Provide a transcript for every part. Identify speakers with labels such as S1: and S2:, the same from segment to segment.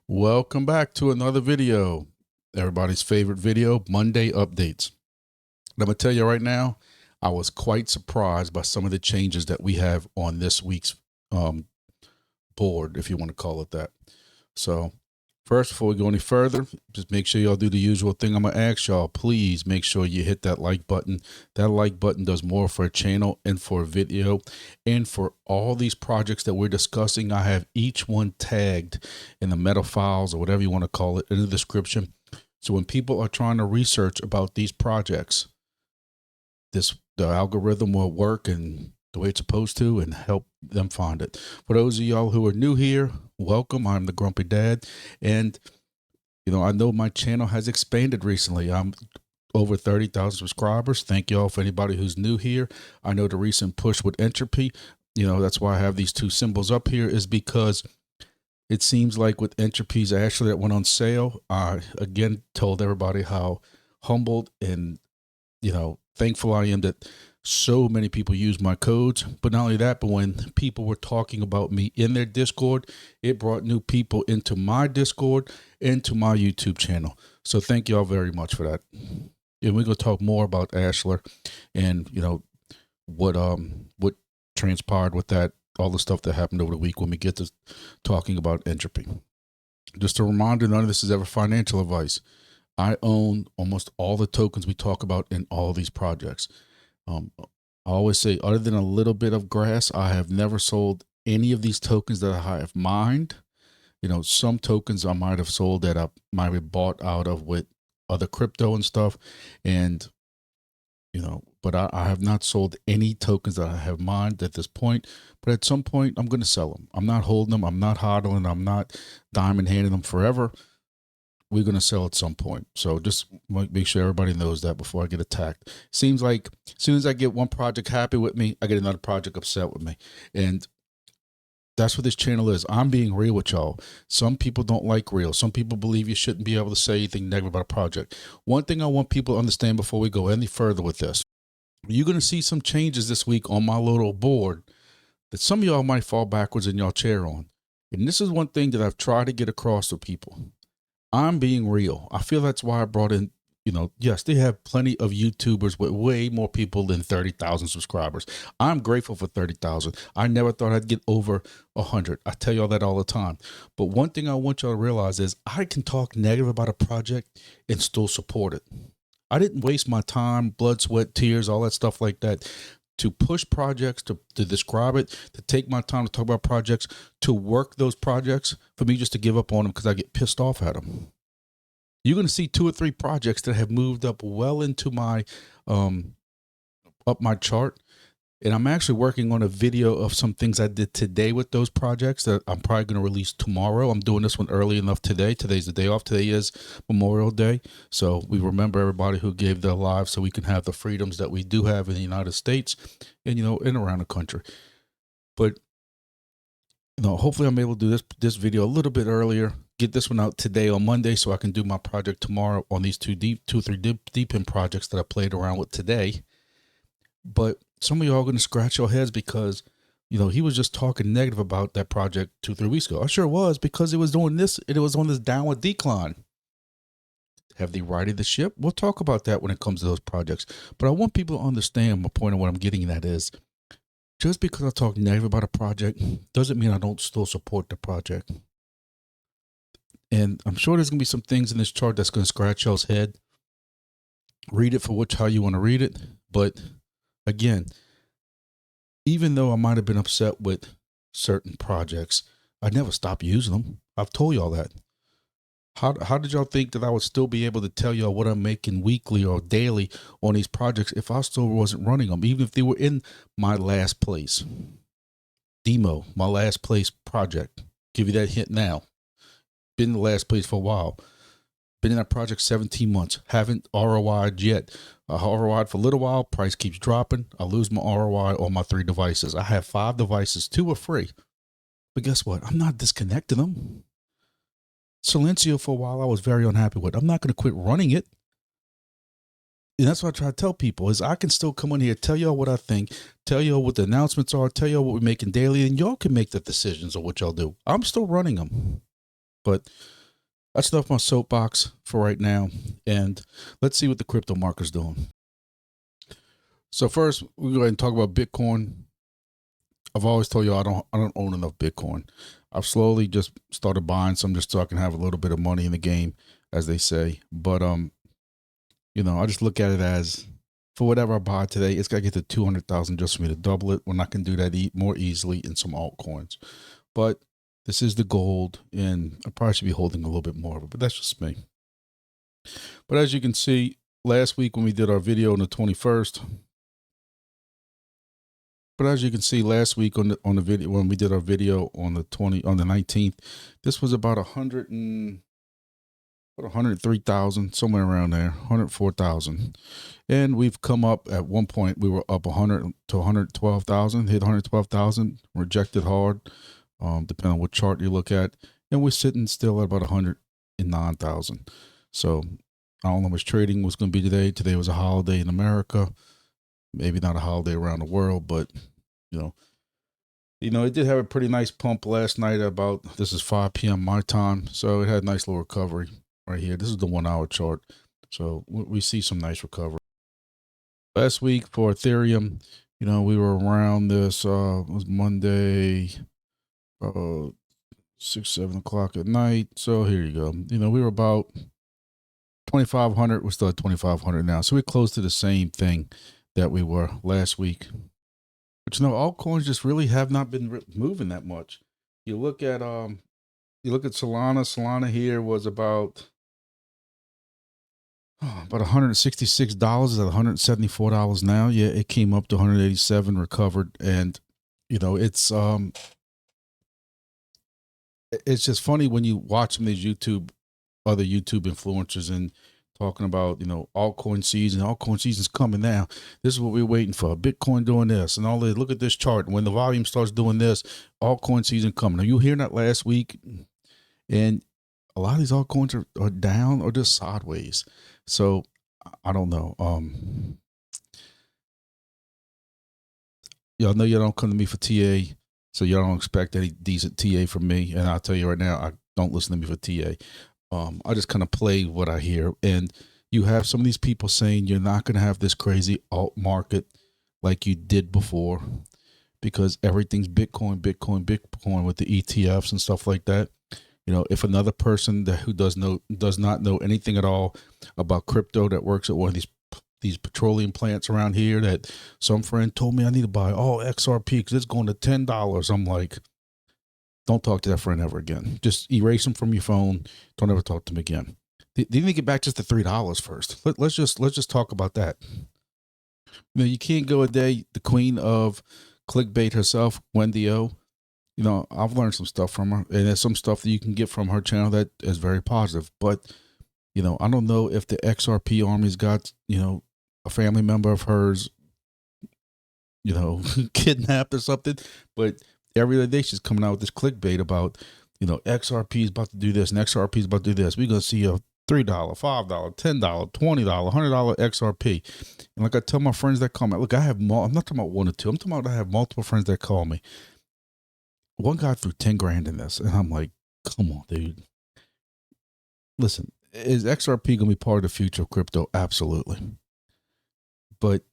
S1: Welcome back to another video. Everybody's favorite video, Monday updates. And I'm going to tell you right now, I was quite surprised by some of the changes that we have on this week's board, if you want to call it that. So first, before we go any further, just make sure y'all do the usual thing. I'm going to ask y'all, please make sure you hit that like button. That like button does more for a channel and for a video. And for all these projects that we're discussing, I have each one tagged in the meta files or whatever you want to call it in the description. So when people are trying to research about these projects, the algorithm will work and the way it's supposed to and help them find it. For those of y'all who are new here, welcome. I'm the Grumpy Dad. And, you know, I know my channel has expanded recently. I'm over 30,000 subscribers. Thank y'all for anybody who's new here. I know the recent push with Entropy, you know, that's why I have these two symbols up here, is because it seems like with Entropy's ASHLAR that went on sale, I again told everybody how humbled and, you know, thankful I am that so many people use my codes. But not only that, but when people were talking about me in their Discord, it brought new people into my Discord, into my YouTube channel. So thank y'all very much for that. And we're going to talk more about ASHLAR and, you know, what transpired with that, all the stuff that happened over the week when we get to talking about Entropy. Just a reminder, none of this is ever financial advice. I own almost all the tokens we talk about in all these projects. I always say, other than a little bit of grass, I have never sold any of these tokens that I have mined. You know, some tokens I might have sold that I might have bought out of with other crypto and stuff. And, you know, but I have not sold any tokens that I have mined at this point. But at some point, I'm going to sell them. I'm not holding them. I'm not hodling. I'm not diamond handing them forever. We're going to sell at some point. So just make sure everybody knows that before I get attacked. Seems like as soon as I get one project happy with me, I get another project upset with me. And that's what this channel is. I'm being real with y'all. Some people don't like real. Some people believe you shouldn't be able to say anything negative about a project. One thing I want people to understand before we go any further with this, you're going to see some changes this week on my little board that some of y'all might fall backwards in y'all chair on. And this is one thing that I've tried to get across to people. I'm being real. I feel that's why I brought in, you know, yes, they have plenty of YouTubers with way more people than 30,000 subscribers. I'm grateful for 30,000. I never thought I'd get over 100. I tell y'all that all the time. But one thing I want y'all to realize is I can talk negative about a project and still support it. I didn't waste my time, blood, sweat, tears, all that stuff like that, to push projects, to describe it, to take my time to talk about projects, to work those projects, for me just to give up on them because I get pissed off at them. You're going to see 2 or 3 projects that have moved up well into my, up my chart. And I'm actually working on a video of some things I did today with those projects that I'm probably going to release tomorrow. I'm doing this one early enough today. Today's the day off. Today is Memorial Day. So we remember everybody who gave their lives so we can have the freedoms that we do have in the United States and, you know, and around the country. But, you know, hopefully I'm able to do this video a little bit earlier, get this one out today on Monday so I can do my project tomorrow on these 2 or 3 deep in projects that I played around with today. But some of y'all are going to scratch your heads because, you know, he was just talking negative about that project 2 or 3 weeks ago. I sure was, because it was doing this. It was on this downward decline. Have they righted the ship? We'll talk about that when it comes to those projects. But I want people to understand my point of what I'm getting at is, just because I talk negative about a project doesn't mean I don't still support the project. And I'm sure there's going to be some things in this chart that's going to scratch y'all's head. Read it for how you want to read it. But again, even though I might have been upset with certain projects, I never stopped using them. I've told y'all that. How did y'all think that I would still be able to tell y'all what I'm making weekly or daily on these projects if I still wasn't running them, even if they were in my last place? DIMO, my last place project. Give you that hint now. Been in the last place for a while. Been in that project 17 months. Haven't ROI'd yet. I ROI'd for a little while. Price keeps dropping. I lose my ROI on my 3 devices. I have 5 devices. 2 are free. But guess what? I'm not disconnecting them. Silencio for a while I was very unhappy with. I'm not going to quit running it. And that's what I try to tell people is I can still come in here, tell y'all what I think, tell y'all what the announcements are, tell y'all what we're making daily, and y'all can make the decisions of what y'all do. I'm still running them. But that's enough my soapbox for right now. And let's see what the crypto market's doing. So first, we're going to talk about Bitcoin. I've always told you I don't own enough Bitcoin. I've slowly just started buying some just so I can have a little bit of money in the game, as they say. But you know, I just look at it as for whatever I buy today, it's got to get to 200,000 just for me to double it, when I can do that more easily in some altcoins. But this is the gold, and I probably should be holding a little bit more of it, but that's just me. But as you can see, last week when we did our video on the 21st, but as you can see last week on the video, when we did our video on the 19th, this was about 103,000, somewhere around there, 104,000. And we've come up at one point, we were up 100 to 112,000, hit 112,000, rejected hard, depending on what chart you look at. And we're sitting still at about 109,000. So I don't know how much trading was going to be today. Today was a holiday in America. Maybe not a holiday around the world, but you know, it did have a pretty nice pump last night about, this is 5 p.m. my time. So it had a nice little recovery right here. This is the 1 hour chart. So we see some nice recovery. Last week for Ethereum, you know, we were around this, it was Monday, 6-7 o'clock at night. So here you go. You know, we were about 2,500. We're still at 2,500 now. So we're close to the same thing that we were last week. But you know, altcoins just really have not been moving that much. You look at Solana. Solana here was about $166, at $174 now. Yeah, it came up to 187, recovered, and you know, it's just funny when you watch some of these other YouTube influencers and talking about, you know, altcoin season's coming now. This is what we're waiting for. Bitcoin doing this and all this. Look at this chart. When the volume starts doing this, altcoin season coming. Are you hearing that last week? And a lot of these altcoins are down or just sideways. So I don't know. Y'all know you don't come to me for TA, so y'all don't expect any decent TA from me. And I'll tell you right now, I don't listen to me for TA. I just kind of play what I hear. And you have some of these people saying you're not going to have this crazy alt market like you did before, because everything's Bitcoin with the ETFs and stuff like that. You know, if another person who does not know anything at all about crypto, that works at one of these petroleum plants around here, that some friend told me I need to buy all XRP because it's going to $10. I'm like, don't talk to that friend ever again. Just erase them from your phone. Don't ever talk to them again. They need to get back just to $3 first. Let's just talk about that. You know, you can't go a day. The queen of clickbait herself, Wendy O. You know, I've learned some stuff from her, and there's some stuff that you can get from her channel that is very positive. But you know, I don't know if the XRP army's got, you know, a family member of hers, you know, kidnapped or something, but every other day she's coming out with this clickbait about, you know, XRP is about to do this and XRP is about to do this. We're going to see a $3, $5, $10, $20, $100 XRP. And like I tell my friends that call me, look, I'm not talking about one or two. I'm talking about I have multiple friends that call me. One guy threw 10 grand in this. And I'm like, come on, dude. Listen, is XRP going to be part of the future of crypto? Absolutely. But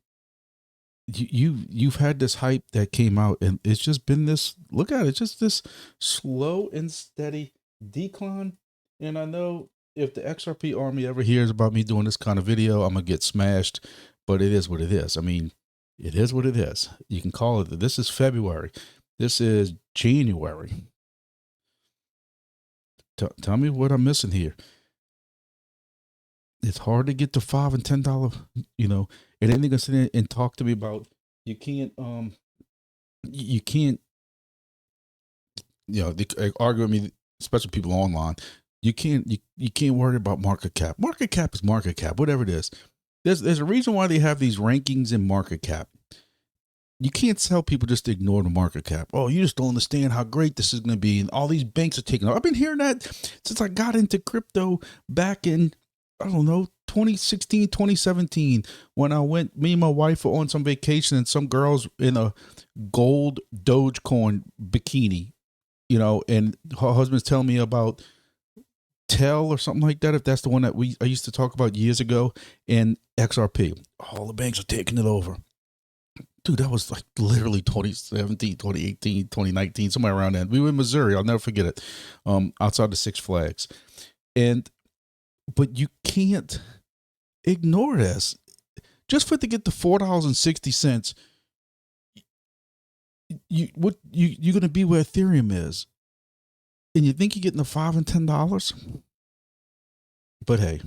S1: you've had this hype that came out, and it's just been this, look at it, just this slow and steady decline. And I know if the XRP army ever hears about me doing this kind of video, I'm going to get smashed, but it is what it is. I mean, it is what it is. You can call it, this is February. This is January. Tell me what I'm missing here. It's hard to get to $5 and $10, you know, and then they're gonna sit there and talk to me about you can't, you know, they argue with me, especially people online. You can't worry about market cap. Market cap is market cap, whatever it is. There's a reason why they have these rankings in market cap. You can't tell people just to ignore the market cap. Oh, you just don't understand how great this is going to be, and all these banks are taking off. I've been hearing that since I got into crypto back in, I don't know, 2016, 2017, when me and my wife were on some vacation and some girls in a gold Dogecoin bikini, you know, and her husband's telling me about Tell or something like that, if that's the one that I used to talk about years ago, and XRP. All the banks are taking it over. Dude, that was like literally 2017, 2018, 2019, somewhere around then. We were in Missouri. I'll never forget it. Outside the Six Flags. But you can't ignore this. Just for it to get to $4.60, you're going to be where Ethereum is. And you think you're getting the $5 and $10? But hey,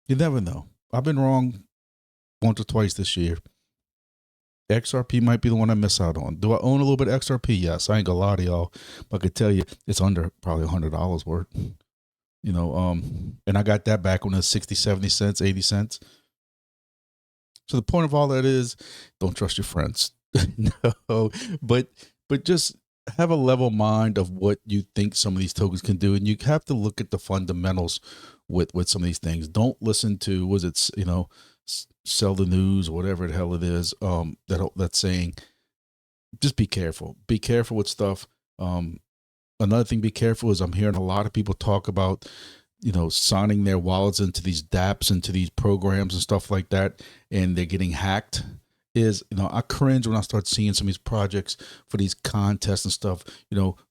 S1: you never know. I've been wrong once or twice this year. XRP might be the one I miss out on. Do I own a little bit of XRP? Yes. I ain't gonna lie to y'all, but I could tell you it's under probably $100 worth. You know, and I got that back when it was 60, 70 cents, 80 cents. So the point of all that is, don't trust your friends. No, but just have a level mind of what you think some of these tokens can do, and you have to look at the fundamentals with some of these things. Don't listen to sell the news or whatever the hell it is that's saying. Just be careful. Be careful with stuff. Another thing, be careful is I'm hearing a lot of people talk about, signing their wallets into these dApps, into these programs and stuff like that, and they're getting hacked. I cringe when I start seeing some of these projects for these contests and stuff.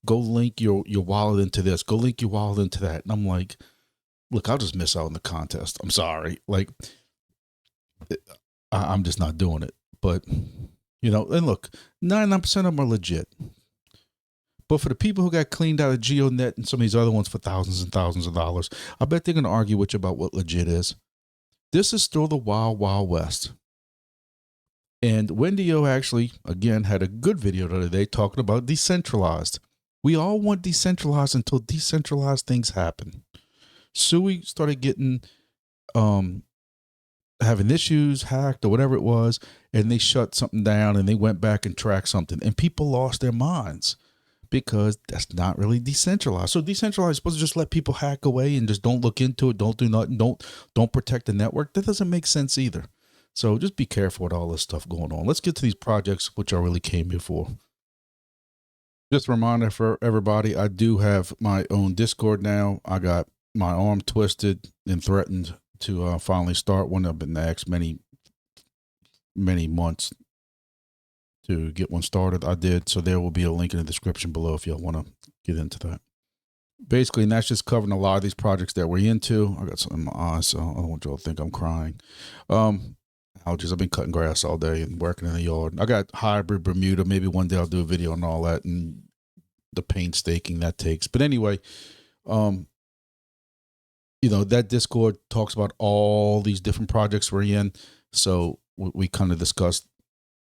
S1: Go link your wallet into this, go link your wallet into that. And I'm like, look, I'll just miss out on the contest. I'm sorry. Like, I'm just not doing it. But, and look, 99% of them are legit. But for the people who got cleaned out of GeoDNet and some of these other ones for thousands and thousands of dollars, I bet they're going to argue with you about what legit is. This is still the wild, wild west. And Wendy-O actually, again, had a good video the other day talking about decentralized. We all want decentralized until decentralized things happen. Sui started getting, having issues, hacked or whatever it was, and they shut something down and they went back and tracked something. And people lost their minds because that's not really decentralized. So decentralized is supposed to just let people hack away and just don't look into it, don't do nothing, don't protect the network. That doesn't make sense either. So just be careful with all this stuff going on. Let's get to these projects, which I really came here for. Just a reminder for everybody, I do have my own Discord now. I got my arm twisted and threatened to finally start one. I've been asked many months to get one started. I did. So there will be a link in the description below if y'all want to get into that. Basically, and that's just covering a lot of these projects that we're into. I got something in my eye, so I don't want y'all to think I'm crying. I've been cutting grass all day and working in the yard. I got hybrid Bermuda. Maybe one day I'll do a video on all that and the painstaking that takes. But anyway, that Discord talks about all these different projects we're in. So we kind of discussed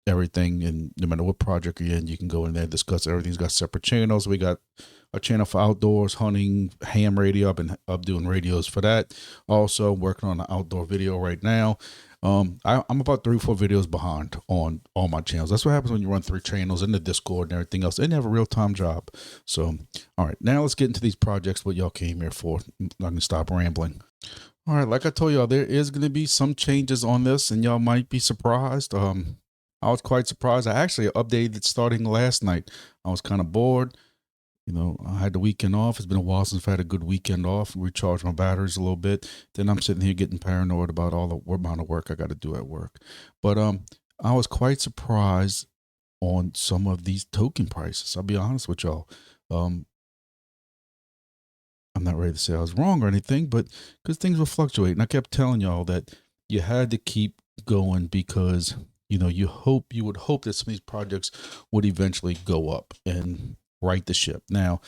S1: everything, and no matter what project you're in, you can go in there and discuss everything. It's got separate channels. We got a channel for outdoors, hunting, ham radio. I've been up doing radios for that. Also working on an outdoor video right now. I'm about 3 or 4 videos behind on all my channels. That's what happens when you run 3 channels in the Discord and everything else. They have a real-time job. So, all right, now let's get into these projects, what y'all came here for. I can stop rambling. All right, like I told y'all, there is going to be some changes on this, and y'all might be surprised. I was quite surprised. I actually updated it starting last night. I was kind of bored. I had the weekend off. It's been a while since I've had a good weekend off. Recharge my batteries a little bit. Then I'm sitting here getting paranoid about all the amount of work I got to do at work. But I was quite surprised on some of these token prices. I'll be honest with y'all. I'm not ready to say I was wrong or anything, but because things were fluctuating. I kept telling y'all that you had to keep going because, you would hope that some of these projects would eventually go up and right the ship. Now,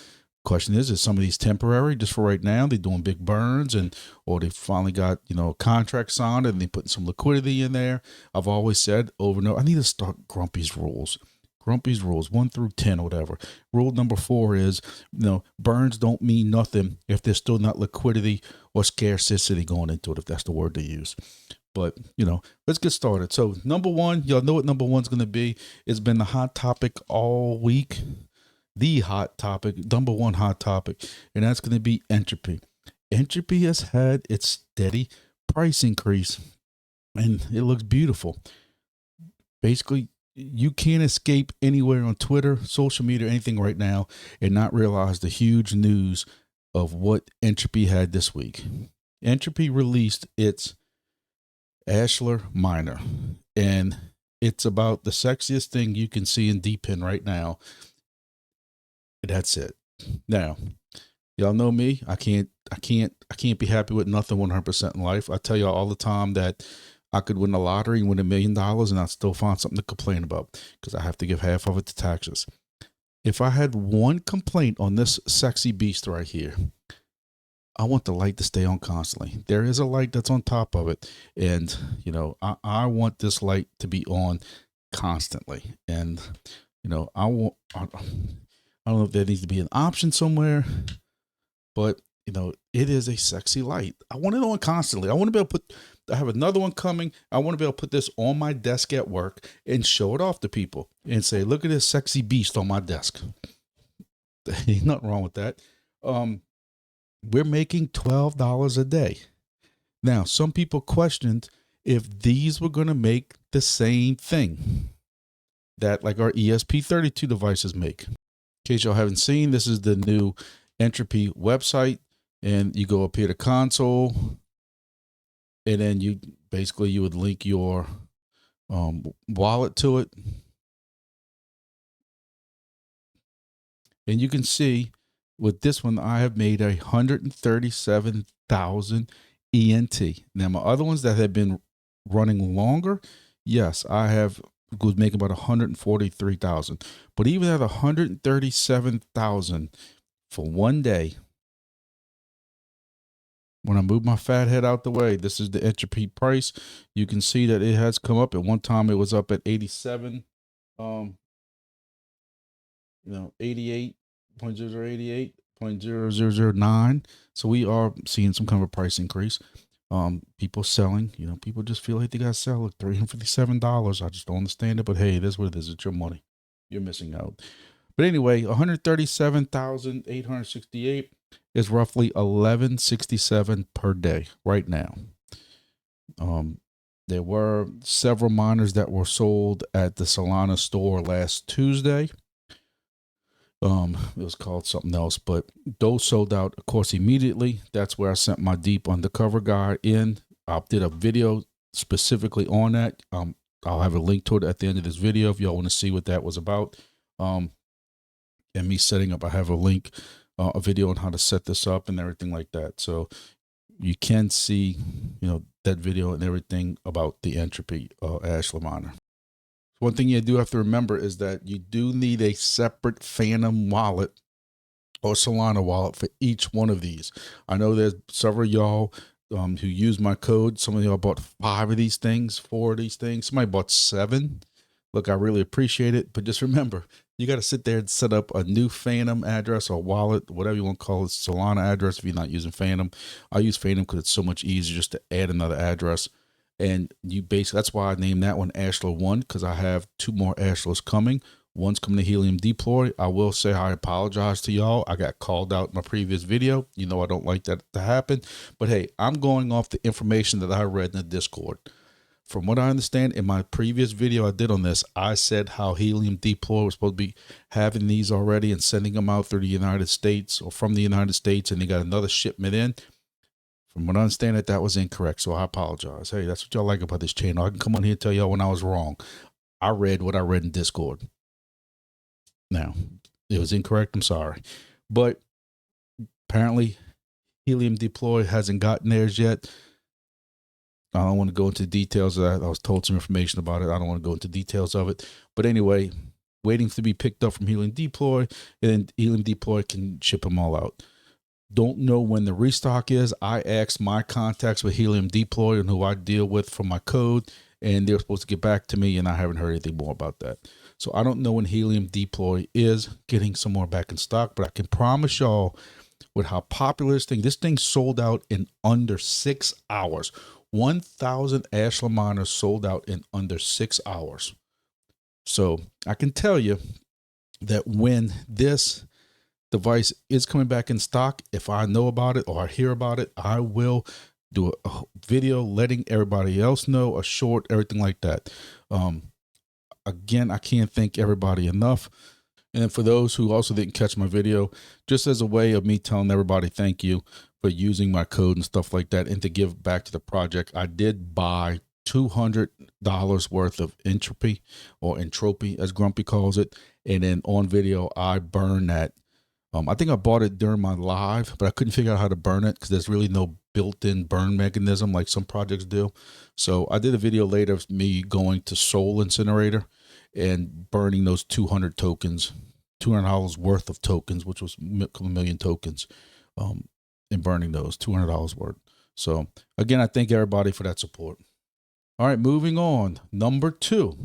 S1: question is some of these temporary just for right now? They're doing big burns or they finally got, a contract signed and they putting some liquidity in there. I've always said over and over, I need to start Grumpy's rules. Grumpy's rules 1 through 10 or whatever. Rule number 4 is, burns don't mean nothing if there's still not liquidity or scarcity going into it, if that's the word they use. But, let's get started. So number 1, y'all know what number 1's going to be. It's been the hot topic all week. The hot topic, number 1 hot topic, and that's going to be Entropy. Entropy has had its steady price increase, and it looks beautiful. Basically, you can't escape anywhere on Twitter, social media, anything right now, and not realize the huge news of what Entropy had this week. Entropy released its ASHLAR miner, and it's about the sexiest thing you can see in DPIN right now. That's it. Now, y'all know me. I can't be happy with nothing 100% in life. I tell y'all all the time that I could win the lottery and win $1 million and I'd still find something to complain about because I have to give half of it to taxes. If I had one complaint on this sexy beast right here, I want the light to stay on constantly. There is a light that's on top of it. And, you know, I want this light to be on constantly. And, you know, I don't know if there needs to be an option somewhere, but, you know, it is a sexy light. I want it on constantly. I want to be able to I have another one coming. I want to be able to put this on my desk at work and show it off to people and say, look at this sexy beast on my desk. Ain't nothing wrong with that. We're making $12 a day. Now, some people questioned if these were going to make the same thing that like our ESP32 devices make. In case y'all haven't seen, this is the new Entropy website, and you go up here to console, and then you would link your wallet to it. And you can see with this one, I have made 137,000 ENT. Now, my other ones that have been running longer, yes, I was making about 143,000. But even at 137,000 for one day, when I move my fat head out the way, this is the Entropy price. You can see that it has come up. At one time, it was up at 87, 88.0009. So we are seeing some kind of a price increase. People selling, people just feel like they got to sell at $357. I just don't understand it, but hey, that's what it is. It's your money. You're missing out. But anyway, 137,868 is roughly 1167 per day right now. There were several miners that were sold at the Solana store last Tuesday. It was called something else, but those sold out, of course, immediately. That's where I sent my deep undercover guy in. I did a video specifically on that. I'll have a link to it at the end of this video if y'all want to see what that was about. And me setting up, I have a link, a video on how to set this up and everything like that. So you can see, that video and everything about the Entropy ASHLAR miner. One thing you do have to remember is that you do need a separate Phantom wallet or Solana wallet for each one of these. I know there's several of y'all who use my code. Some of y'all bought 5 of these things, 4 of these things. Somebody bought 7. Look, I really appreciate it. But just remember, you got to sit there and set up a new Phantom address or wallet, whatever you want to call it, Solana address if you're not using Phantom. I use Phantom because it's so much easier just to add another address. And you basically, that's why I named that one ASHLAR 1, because I have 2 more ASHLARs coming. One's coming to Helium Deploy. I will say I apologize to y'all. I got called out in my previous video. I don't like that to happen. But hey, I'm going off the information that I read in the Discord. From what I understand, in my previous video I did on this, I said how Helium Deploy was supposed to be having these already and sending them out through the United States or from the United States, and they got another shipment in. From what I understand, that was incorrect, so I apologize. Hey, that's what y'all like about this channel. I can come on here and tell y'all when I was wrong. I read what I read in Discord. Now, it was incorrect. I'm sorry. But apparently, Helium Deploy hasn't gotten theirs yet. I don't want to go into details of that. I was told some information about it. I don't want to go into details of it. But anyway, waiting to be picked up from Helium Deploy, and Helium Deploy can ship them all out. Don't know when the restock is. I asked my contacts with Helium Deploy and who I deal with for my code, and they're supposed to get back to me, and I haven't heard anything more about that. So I don't know when Helium Deploy is getting some more back in stock, but I can promise y'all with how popular this thing sold out in under 6 hours. 1,000 ASHLAR miners sold out in under 6 hours. So I can tell you that when this device is coming back in stock, if I know about it or I hear about it, I will do a video letting everybody else know, a short, everything like that. Again, I can't thank everybody enough. And then for those who also didn't catch my video, just as a way of me telling everybody thank you for using my code and stuff like that, and to give back to the project, I did buy $200 worth of Entropy, or Entropy as Grumpy calls it. And then on video, I burned that. I think I bought it during my live, but I couldn't figure out how to burn it because there's really no built-in burn mechanism like some projects do. So I did a video later of me going to Soul Incinerator and burning those 200 tokens, $200 worth of tokens, which was a million tokens, and burning those $200 worth. So again, I thank everybody for that support. All right, moving on. Number two.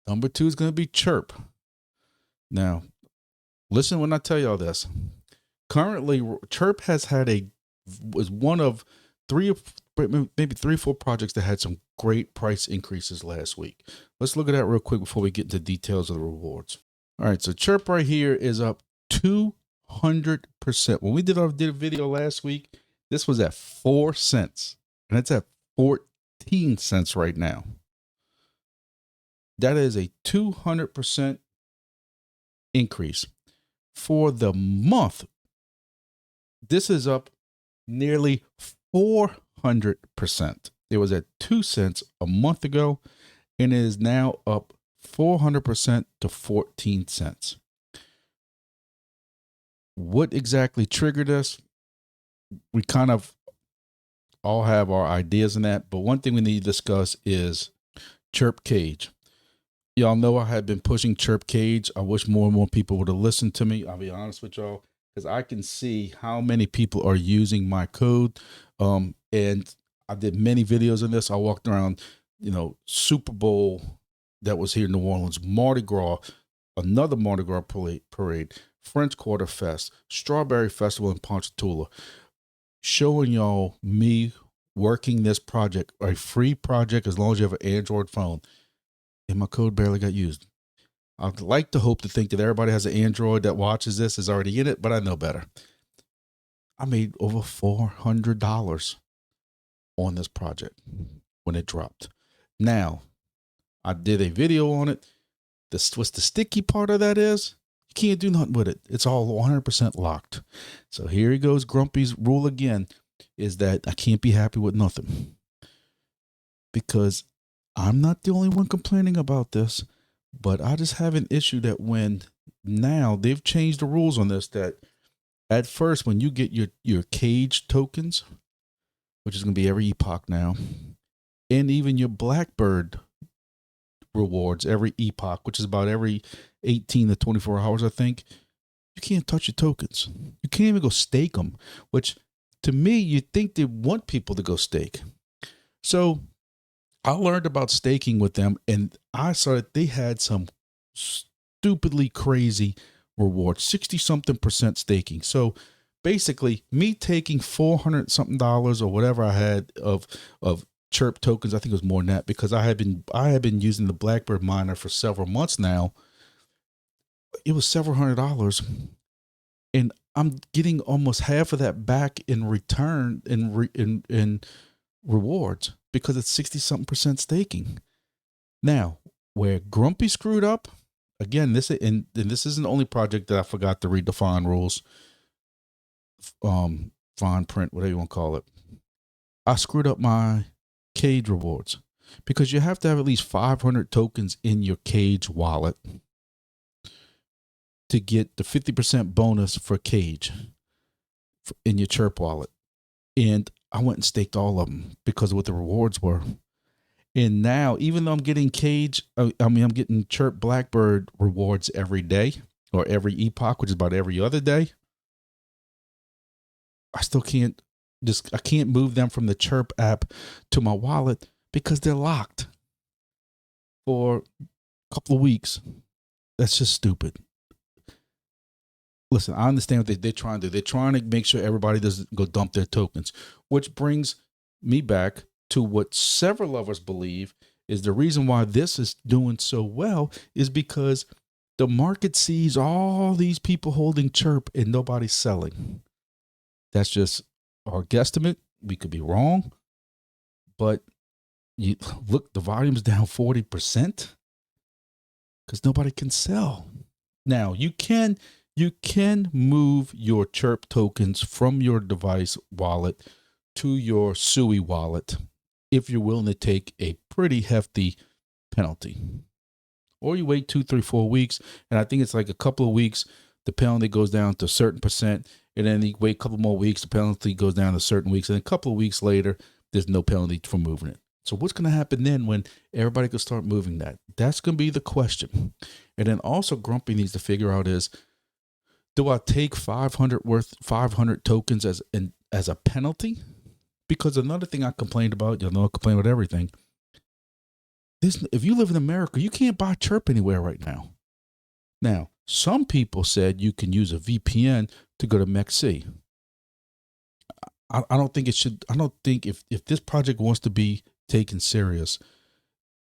S1: Number two is going to be Chirp. Now, listen when I tell y'all this. Currently, Chirp was one of maybe three or four projects that had some great price increases last week. Let's look at that real quick before we get into details of the rewards. All right, so Chirp right here is up 200%. When we did a video last week, this was at 4 cents, and it's at 14 cents right now. That is a 200% increase. For the month, this is up nearly 400%. It was at 2 cents a month ago, and it is now up 400% to 14 cents. What exactly triggered this? We kind of all have our ideas in that, but one thing we need to discuss is Chirp KAGE. Y'all know I had been pushing Chirp KAGE. I wish more and more people would have listened to me. I'll be honest with y'all, because I can see how many people are using my code. And I did many videos on this. I walked around, Super Bowl that was here in New Orleans, Mardi Gras, another Mardi Gras parade, French Quarter Fest, Strawberry Festival in Ponchatoula, showing y'all me working this project, a free project as long as you have an Android phone. And my code barely got used. I'd like to hope to think that everybody has an Android that watches this is already in it, but I know better. I made over $400 on this project when it dropped. Now, I did a video on it. What's the sticky part of that is, you can't do nothing with it. It's all 100% locked. So here he goes. Grumpy's rule again is that I can't be happy with nothing, because I'm not the only one complaining about this, but I just have an issue that when now they've changed the rules on this, that at first when you get your KAGE tokens, which is going to be every epoch now, and even your Blackbird rewards every epoch, which is about every 18 to 24 hours, I think, you can't touch your tokens. You can't even go stake them, which to me, you'd think they want people to go stake. So I learned about staking with them, and I saw that they had some stupidly crazy rewards, 60-something% staking. So basically, me taking $400-something or whatever I had of Chirp tokens, I think it was more than that, because I had been using the Blackbird miner for several months now. It was several $100s, and I'm getting almost half of that back in return in rewards, because it's 60-something% staking. Now, where Grumpy screwed up, again, this isn't the only project that I forgot to read the fine rules, fine print, whatever you want to call it. I screwed up my KAGE rewards, because you have to have at least 500 tokens in your KAGE wallet to get the 50% bonus for KAGE in your Chirp wallet. And I went and staked all of them because of what the rewards were. And now, even though I'm getting KAGE, I'm getting Chirp Blackbird rewards every day, or every epoch, which is about every other day, I still can't I can't move them from the Chirp app to my wallet because they're locked for a couple of weeks. That's just stupid. Listen, I understand what they're trying to do. They're trying to make sure everybody doesn't go dump their tokens, which brings me back to what several of us believe is the reason why this is doing so well is because the market sees all these people holding Chirp and nobody's selling. That's just our guesstimate. We could be wrong, but you look, the volume's down 40% because nobody can sell. Now you can move your Chirp tokens from your device wallet to your SUI wallet if you're willing to take a pretty hefty penalty. Or you wait 2, 3, 4 weeks, and I think it's like a couple of weeks, the penalty goes down to a certain percent, and then you wait a couple more weeks, the penalty goes down to certain weeks, and a couple of weeks later, there's no penalty for moving it. So what's going to happen then when everybody can start moving that? That's going to be the question. And then also Grumpy needs to figure out is, do I take 500 tokens as a penalty? Because another thing I complained about, I complain about everything. If you live in America, you can't buy Chirp anywhere right now. Now, some people said you can use a VPN to go to MEXC. I don't think it should. I don't think if this project wants to be taken serious,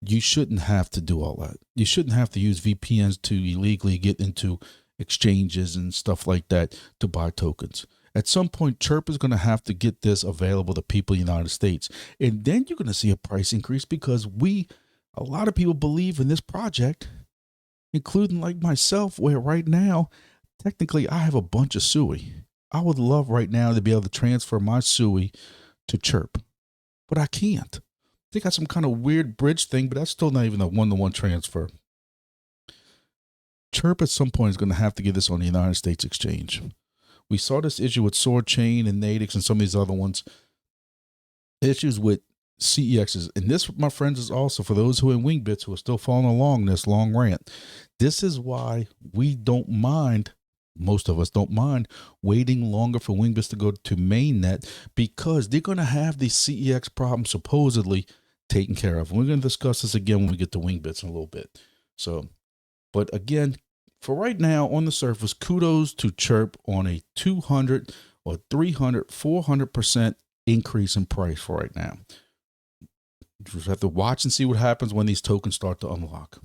S1: you shouldn't have to do all that. You shouldn't have to use VPNs to illegally get into exchanges and stuff like that to buy tokens. At some point, Chirp is going to have to get this available to people in the United States. And then you're going to see a price increase because a lot of people believe in this project, including like myself, where right now, technically I have a bunch of SUI. I would love right now to be able to transfer my SUI to Chirp, but I can't. They got some kind of weird bridge thing, but that's still not even a one-to-one transfer. Chirp at some point is going to have to get this on the United States exchange. We saw this issue with Soarchain and NATIX and some of these other ones. Issues with CEXs. And this, my friends, is also for those who are in Wingbits who are still following along this long rant. This is why we don't mind, most of us don't mind, waiting longer for Wingbits to go to mainnet, because they're going to have these CEX problems supposedly taken care of. And we're going to discuss this again when we get to Wingbits in a little bit. So, but again, for right now, on the surface, kudos to Chirp on a 200 or 300, 400% increase in price for right now. You just have to watch and see what happens when these tokens start to unlock.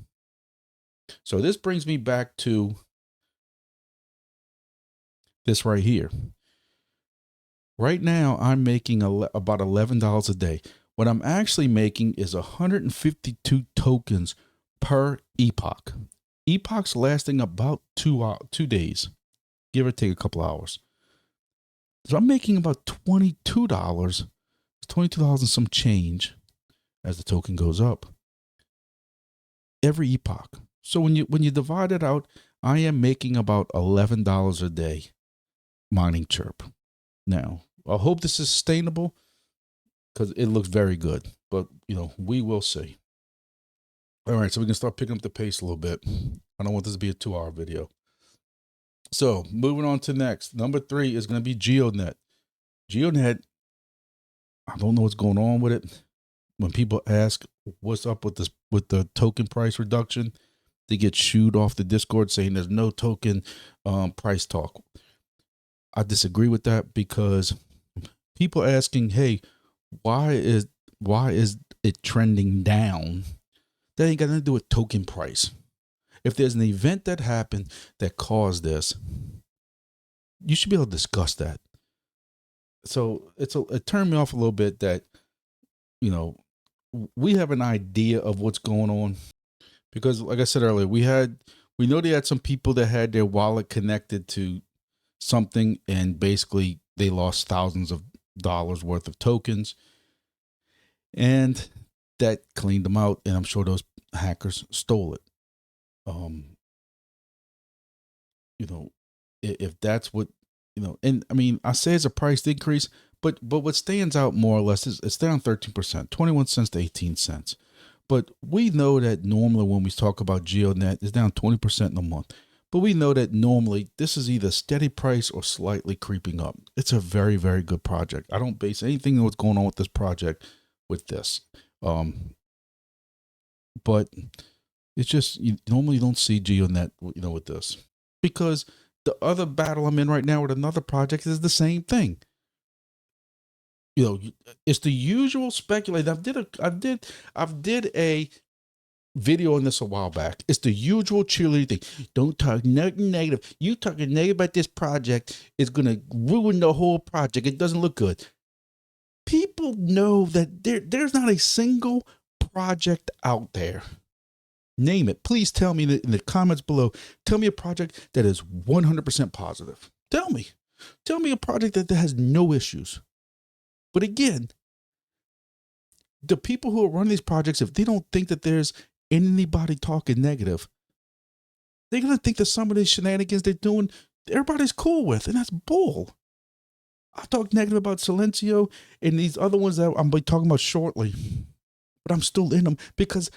S1: So this brings me back to this right here. Right now, I'm making about $11 a day. What I'm actually making is 152 tokens per epoch. Epochs lasting about 2 days, give or take a couple hours. So I'm making about $22, $22 and some change as the token goes up every epoch. So when you divide it out, I am making about $11 a day mining Chirp. Now, I hope this is sustainable because it looks very good, but we will see. All right, so we can start picking up the pace a little bit. I don't want this to be a 2-hour video. So moving on to next. Number 3 is going to be GEODNET. GEODNET, I don't know what's going on with it. When people ask what's up with this, with the token price reduction, they get shooed off the Discord saying there's no token price talk. I disagree with that because people asking, hey, why is it trending down? That ain't got nothing to do with token price. If there's an event that happened that caused this, you should be able to discuss that. So it turned me off a little bit that, we have an idea of what's going on because, like I said earlier, we know they had some people that had their wallet connected to something and basically they lost thousands of dollars worth of tokens, and that cleaned them out. And I'm sure those hackers stole it. If that's what, and I mean, I say it's a price increase, but what stands out more or less is it's down 13%, 21 cents to 18 cents. But we know that normally when we talk about GEODNET, it's down 20% in a month. But we know that normally this is either steady price or slightly creeping up. It's a very, very good project. I don't base anything on what's going on with this project with this. But it's just, you normally don't see GEODNET, with this, because the other battle I'm in right now with another project is the same thing. It's the usual speculation. I did a video on this a while back. It's the usual cheerleading thing. Don't talk nothing negative. You talking negative about this project is going to ruin the whole project. It doesn't look good. People know that there's not a single project out there Name it. Please tell me in the comments below. Tell me a project that is 100% positive. Tell me. Tell me a project that has no issues. But again, the people who are running these projects, if they don't think that there's anybody talking negative, they're going to think that some of these shenanigans they're doing, everybody's cool with, and that's bull. I talk negative about Silencio and these other ones that I'm be talking about shortly, but I'm still in them because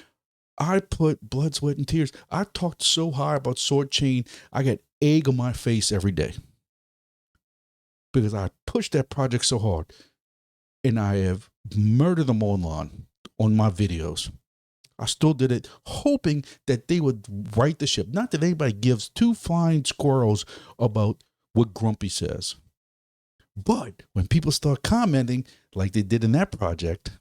S1: I put blood, sweat, and tears. I talked so high about Soarchain, I get egg on my face every day because I pushed that project so hard, and I have murdered them online on my videos. I still did it hoping that they would right the ship. Not that anybody gives two flying squirrels about what Grumpy says. But when people start commenting like they did in that project,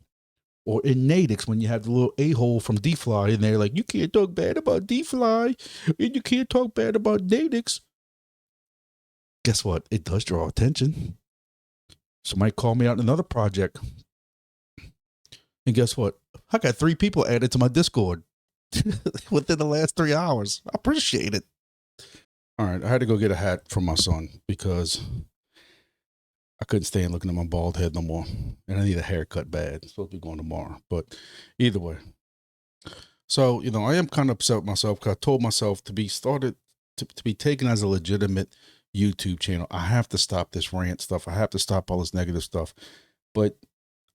S1: or in NATIX, when you have the little a-hole from D-Fly in there, like, you can't talk bad about D-Fly, and you can't talk bad about NATIX. Guess what? It does draw attention. Somebody called me out in another project. And guess what? I got 3 people added to my Discord within the last 3 hours. I appreciate it. All right, I had to go get a hat from my son because I couldn't stand looking at my bald head no more. And I need a haircut bad. It's supposed to be going tomorrow. But either way. So, I am kind of upset with myself because I told myself to be taken as a legitimate YouTube channel. I have to stop this rant stuff. I have to stop all this negative stuff. But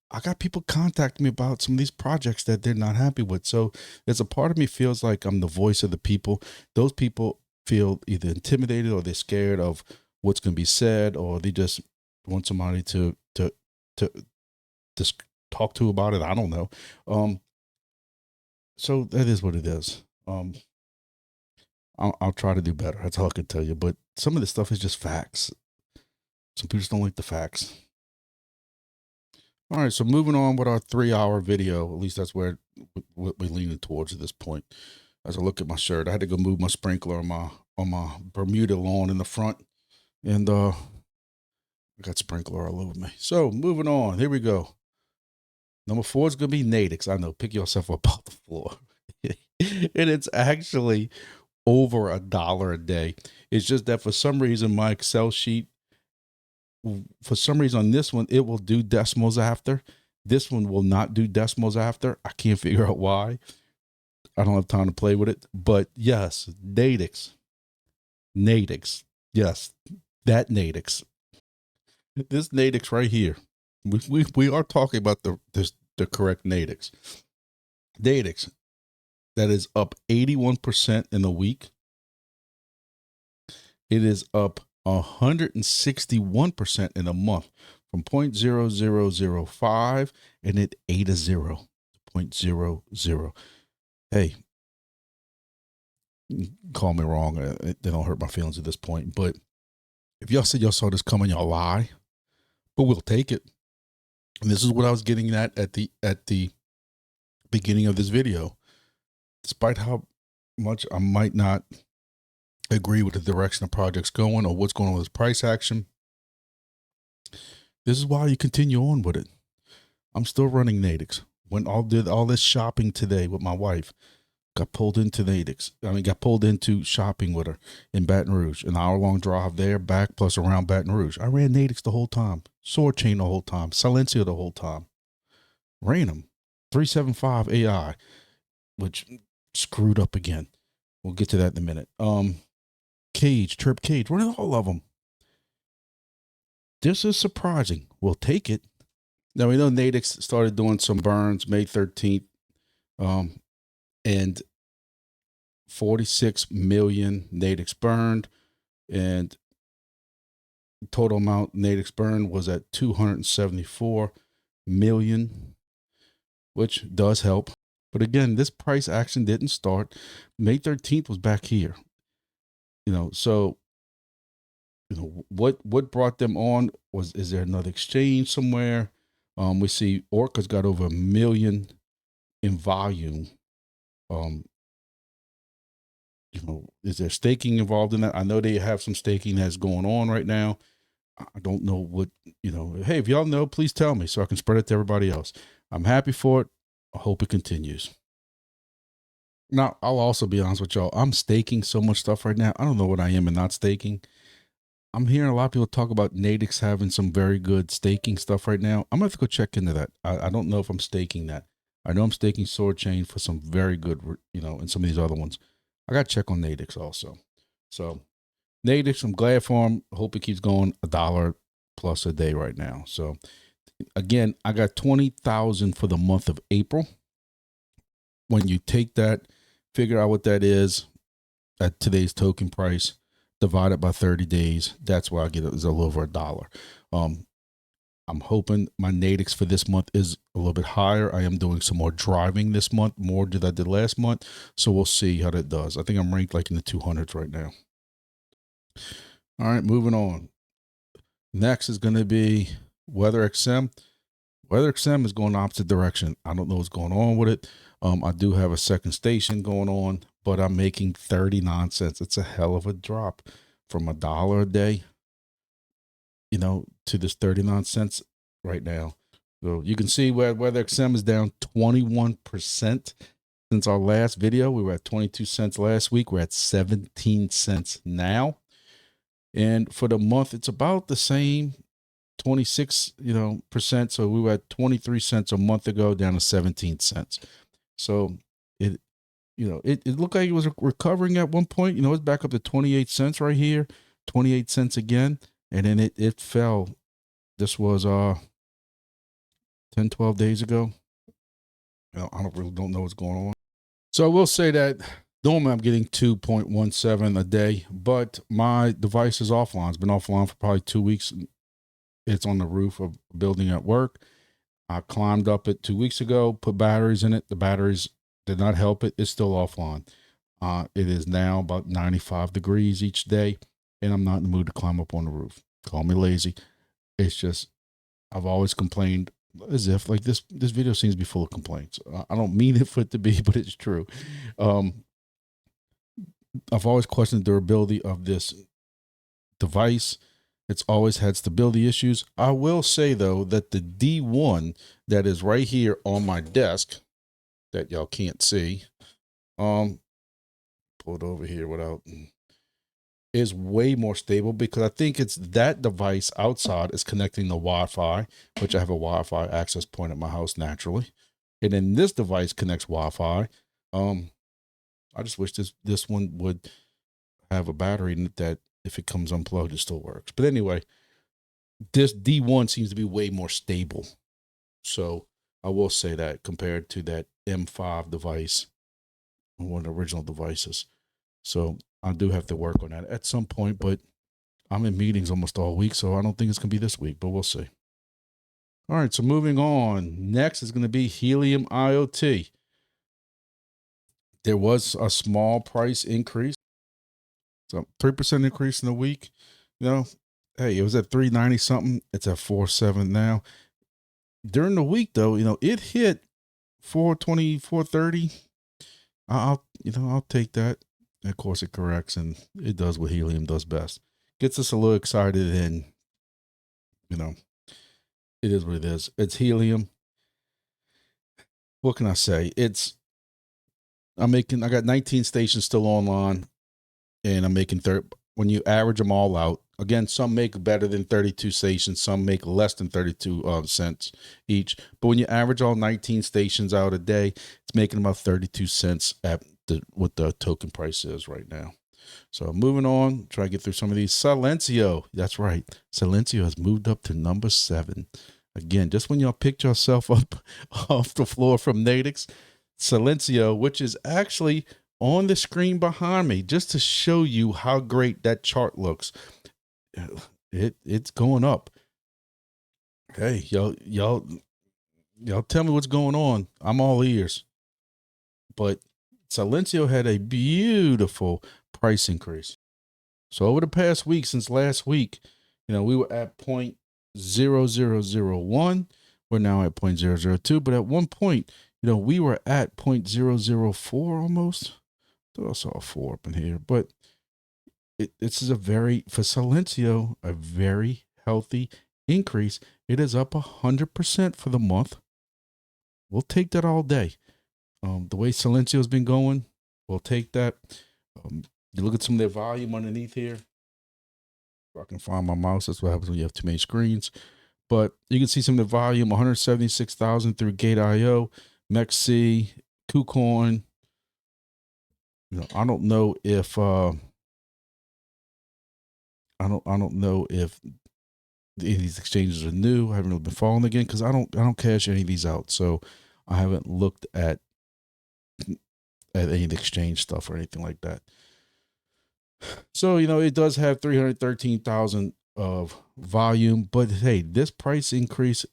S1: I got people contacting me about some of these projects that they're not happy with. So there's a part of me feels like I'm the voice of the people. Those people feel either intimidated or they're scared of what's going to be said, or they just want somebody to just talk to about it. I don't know. So that is what it is. I'll try to do better. That's all I can tell you. But some of this stuff is just facts. Some people just don't like the facts. All right, so moving on with our 3-hour video, at least that's where we're leaning towards at this point. As I look at my shirt, I had to go move my sprinkler on my Bermuda lawn in the front, and I got sprinkler all over me. So moving on, here we go. Number 4 is going to be NATIX. I know, pick yourself up off the floor. And it's actually over $1 a day. It's just that for some reason, my Excel sheet, for some reason on this one, it will do decimals after. This one will not do decimals after. I can't figure out why. I don't have time to play with it. But yes, NATIX. Yes, that NATIX. This NATIX right here. We are talking about the correct NATIX. NATIX that is up 81% in a week. It is up 161% in a month, from 0.0005, and it ate a 0.00. Hey, call me wrong. They don't hurt my feelings at this point. But if y'all said y'all saw this coming, y'all lie. But we'll take it. And this is what I was getting at the beginning of this video. Despite how much I might not agree with the direction the project's going or what's going on with this price action, this is why you continue on with it. I'm still running NATIX. Did all this shopping today with my wife, got pulled into NATIX. Got pulled into shopping with her in Baton Rouge, an hour-long drive there, back, plus around Baton Rouge. I ran NATIX the whole time, Soarchain the whole time, Silencio the whole time. Ran them. 375 AI, which screwed up again. We'll get to that in a minute. KAGE, Chirp KAGE, running all of them. This is surprising. We'll take it. Now, we know NATIX started doing some burns May 13th, and 46 million NATIX burned, and total amount NATIX burned was at 274 million, which does help. But again, this price action didn't start. May 13th was back here. So what brought them on is there another exchange somewhere? We see Orca's got over 1 million in volume. Is there staking involved in that? I know they have some staking that's going on right now. I don't know what, hey, if y'all know, please tell me so I can spread it to everybody else. I'm happy for it. I hope it continues. Now, I'll also be honest with y'all. I'm staking so much stuff right now. I don't know what I am and not staking. I'm hearing a lot of people talk about NATIX having some very good staking stuff right now. I'm going to have to go check into that. I don't know if I'm staking that. I know I'm staking Soarchain for some very good, and some of these other ones. I got to check on NATIX also. So NATIX, I'm glad for him. Hope it keeps going $1 plus a day right now. So again, I got 20,000 for the month of April. When you take that, figure out what that is at today's token price, divided by 30 days. That's why I get it is a little over $1. I'm hoping my NATIX for this month is a little bit higher. I am doing some more driving this month, more than I did last month. So we'll see how that does. I think I'm ranked like in the 200s right now. All right, moving on. Next is going to be WeatherXM. WeatherXM is going the opposite direction. I don't know what's going on with it. I do have a second station going on, but I'm making 39 cents. It's a hell of a drop from $1 a day, to this 39 cents right now. So you can see where WeatherXM is down 21% since our last video. We were at 22 cents last week. We're at 17 cents now. And for the month, it's about the same, 26, percent. So we were at 23 cents a month ago, down to 17 cents. So it looked like it was recovering at one point. It's back up to 28 cents right here, 28 cents again. And then it fell. This was 10, 12 days ago. I don't know what's going on. So I will say that normally I'm getting 2.17 a day, but my device is offline. It's been offline for probably 2 weeks. It's on the roof of a building at work. I climbed up it 2 weeks ago, put batteries in it. The batteries did not help it. It's still offline. It is now about 95 degrees each day, and I'm not in the mood to climb up on the roof. Call me lazy. It's just, I've always complained, as if like this video seems to be full of complaints. I don't mean it for it to be, but it's true. I've always questioned the durability of this device. It's always had stability issues. I will say though that the D1 that is right here on my desk that y'all can't see, pull it over here without, is way more stable, because I think it's that device outside is connecting the Wi-Fi, which I have a Wi-Fi access point at my house naturally. And then this device connects Wi-Fi. I just wish this one would have a battery in it that if it comes unplugged, it still works. But anyway, this D1 seems to be way more stable. So I will say that compared to that M5 device, one of the original devices. So I do have to work on that at some point, but I'm in meetings almost all week, so I don't think it's going to be this week, but we'll see. All right, so moving on. Next is going to be Helium IoT. There was a small price increase. So 3% increase in a week. Hey, it was at 390 something. It's at 47 now. During the week though, it hit 420, 430. I'll take that. And of course it corrects, and it does what Helium does best. Gets us a little excited, and it is what it is. It's Helium. What can I say? I got 19 stations still online, and I'm making when you average them all out, again, some make better than 32 stations, some make less than 32 cents each. But when you average all 19 stations out a day, it's making about 32 cents at what the token price is right now. So moving on, try to get through some of these. Silencio, that's right. Silencio has moved up to number 7. Again, just when y'all picked yourself up off the floor from NATIX, Silencio, which is actually on the screen behind me, just to show you how great that chart looks. It's going up. Hey, y'all tell me what's going on. I'm all ears. But Silencio had a beautiful price increase. So over the past week, since last week, we were at 0.0001. We're now at 0.002. But at one point, we were at 0.004 almost. I thought I saw a 4 up in here. But this is for Silencio, a very healthy increase. It is up 100% for the month. We'll take that all day. The way Silencio has been going, we'll take that. You look at some of their volume underneath here. If I can find my mouse, that's what happens when you have too many screens. But you can see some of the volume, 176,000 through Gate.io, MEXC, KuCoin. You know, I don't know if I don't know if any of these exchanges are new. I haven't really been following again because I don't cash any of these out, so I haven't looked at any of the exchange stuff or anything like that. So, you know, it does have 313,000 of volume, but hey, this price increase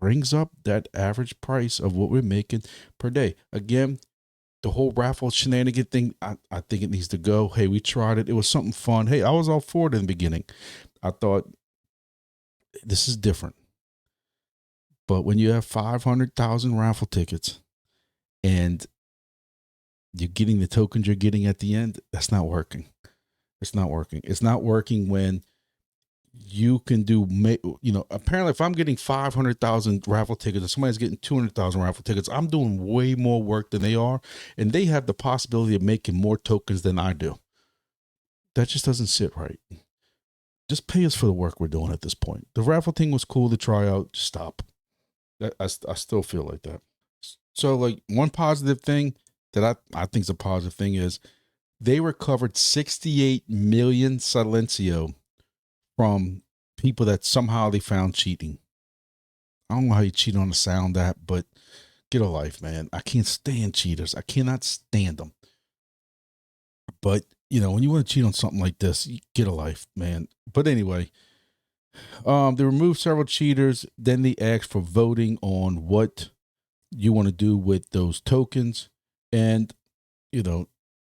S1: brings up that average price of what we're making per day. Again, the whole raffle shenanigan thing, I think it needs to go. Hey, we tried it. It was something fun. Hey, I was all for it in the beginning. I thought this is different. But when you have 500,000 raffle tickets and you're getting the tokens you're getting at the end, that's not working. It's not working. It's not working when you can do, you know, apparently if I'm getting 500,000 raffle tickets and somebody's getting 200,000 raffle tickets, I'm doing way more work than they are. And they have the possibility of making more tokens than I do. That just doesn't sit right. Just pay us for the work we're doing at this point. The raffle thing was cool to try out. Just stop. I still feel like that. So like one positive thing that I think is a positive thing is they recovered 68 million Silencio from people that somehow they found cheating. I don't know how you cheat on a sound app, but get a life, man. I can't stand cheaters. I cannot stand them. But, you know, when you want to cheat on something like this, you get a life, man. But anyway, they removed several cheaters. Then they asked for voting on what you want to do with those tokens. And, you know,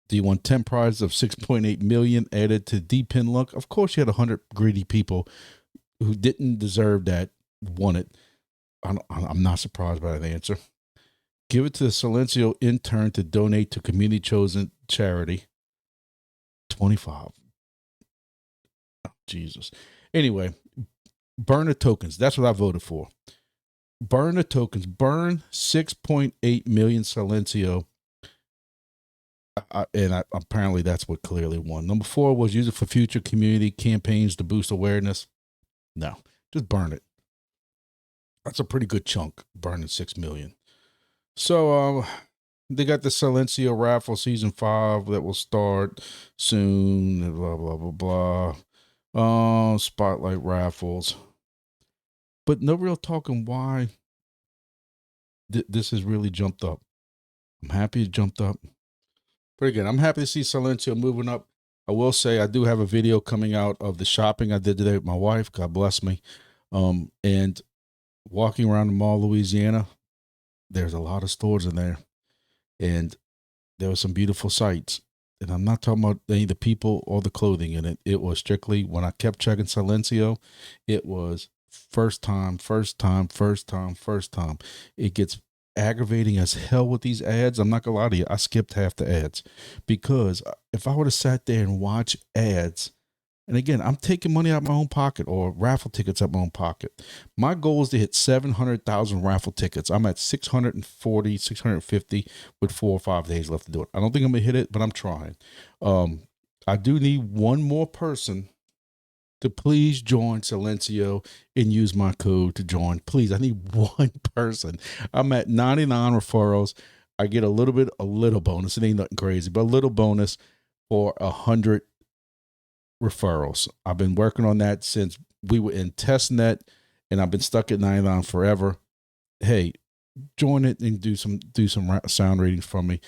S1: do you want 10 prizes of 6.8 million added to D-Pin luck? Of course, you had 100 greedy people who didn't deserve that, won it. I'm not surprised by that answer. Give it to the Silencio intern to donate to community chosen charity. 25. Oh, Jesus. Anyway, burn the tokens. That's what I voted for. Burn the tokens. Burn 6.8 million Silencio. Apparently that's what clearly won. Number 4 was use it for future community campaigns to boost awareness. No, just burn it. That's a pretty good chunk, burning 6 million. So they got the Silencio raffle season 5 that will start soon. Blah blah blah blah. Spotlight raffles, but no real talking why this has really jumped up. I'm happy it jumped up. But again, I'm happy to see Silencio moving up. I will say I do have a video coming out of the shopping I did today with my wife. God bless me. And walking around the mall, Louisiana, there's a lot of stores in there. And there were some beautiful sights. And I'm not talking about any of the people or the clothing in it. It was strictly, when I kept checking Silencio, it was first time. It gets aggravating as hell with these ads. I'm not gonna lie to you, I skipped half the ads because if I would have sat there and watched ads, and again, I'm taking money out of my own pocket or raffle tickets out of my own pocket. My goal is to hit 700,000 raffle tickets. I'm at 640, 650 with 4 or 5 days left to do it. I don't think I'm gonna hit it, but I'm trying. I do need one more person to please join Silencio and use my code to join. Please, I need one person. I'm at 99 referrals. I get a little bonus. It ain't nothing crazy, but a little bonus for 100 referrals. I've been working on that since we were in testnet, and I've been stuck at 99 forever. Hey, join it and do some sound ratings from me.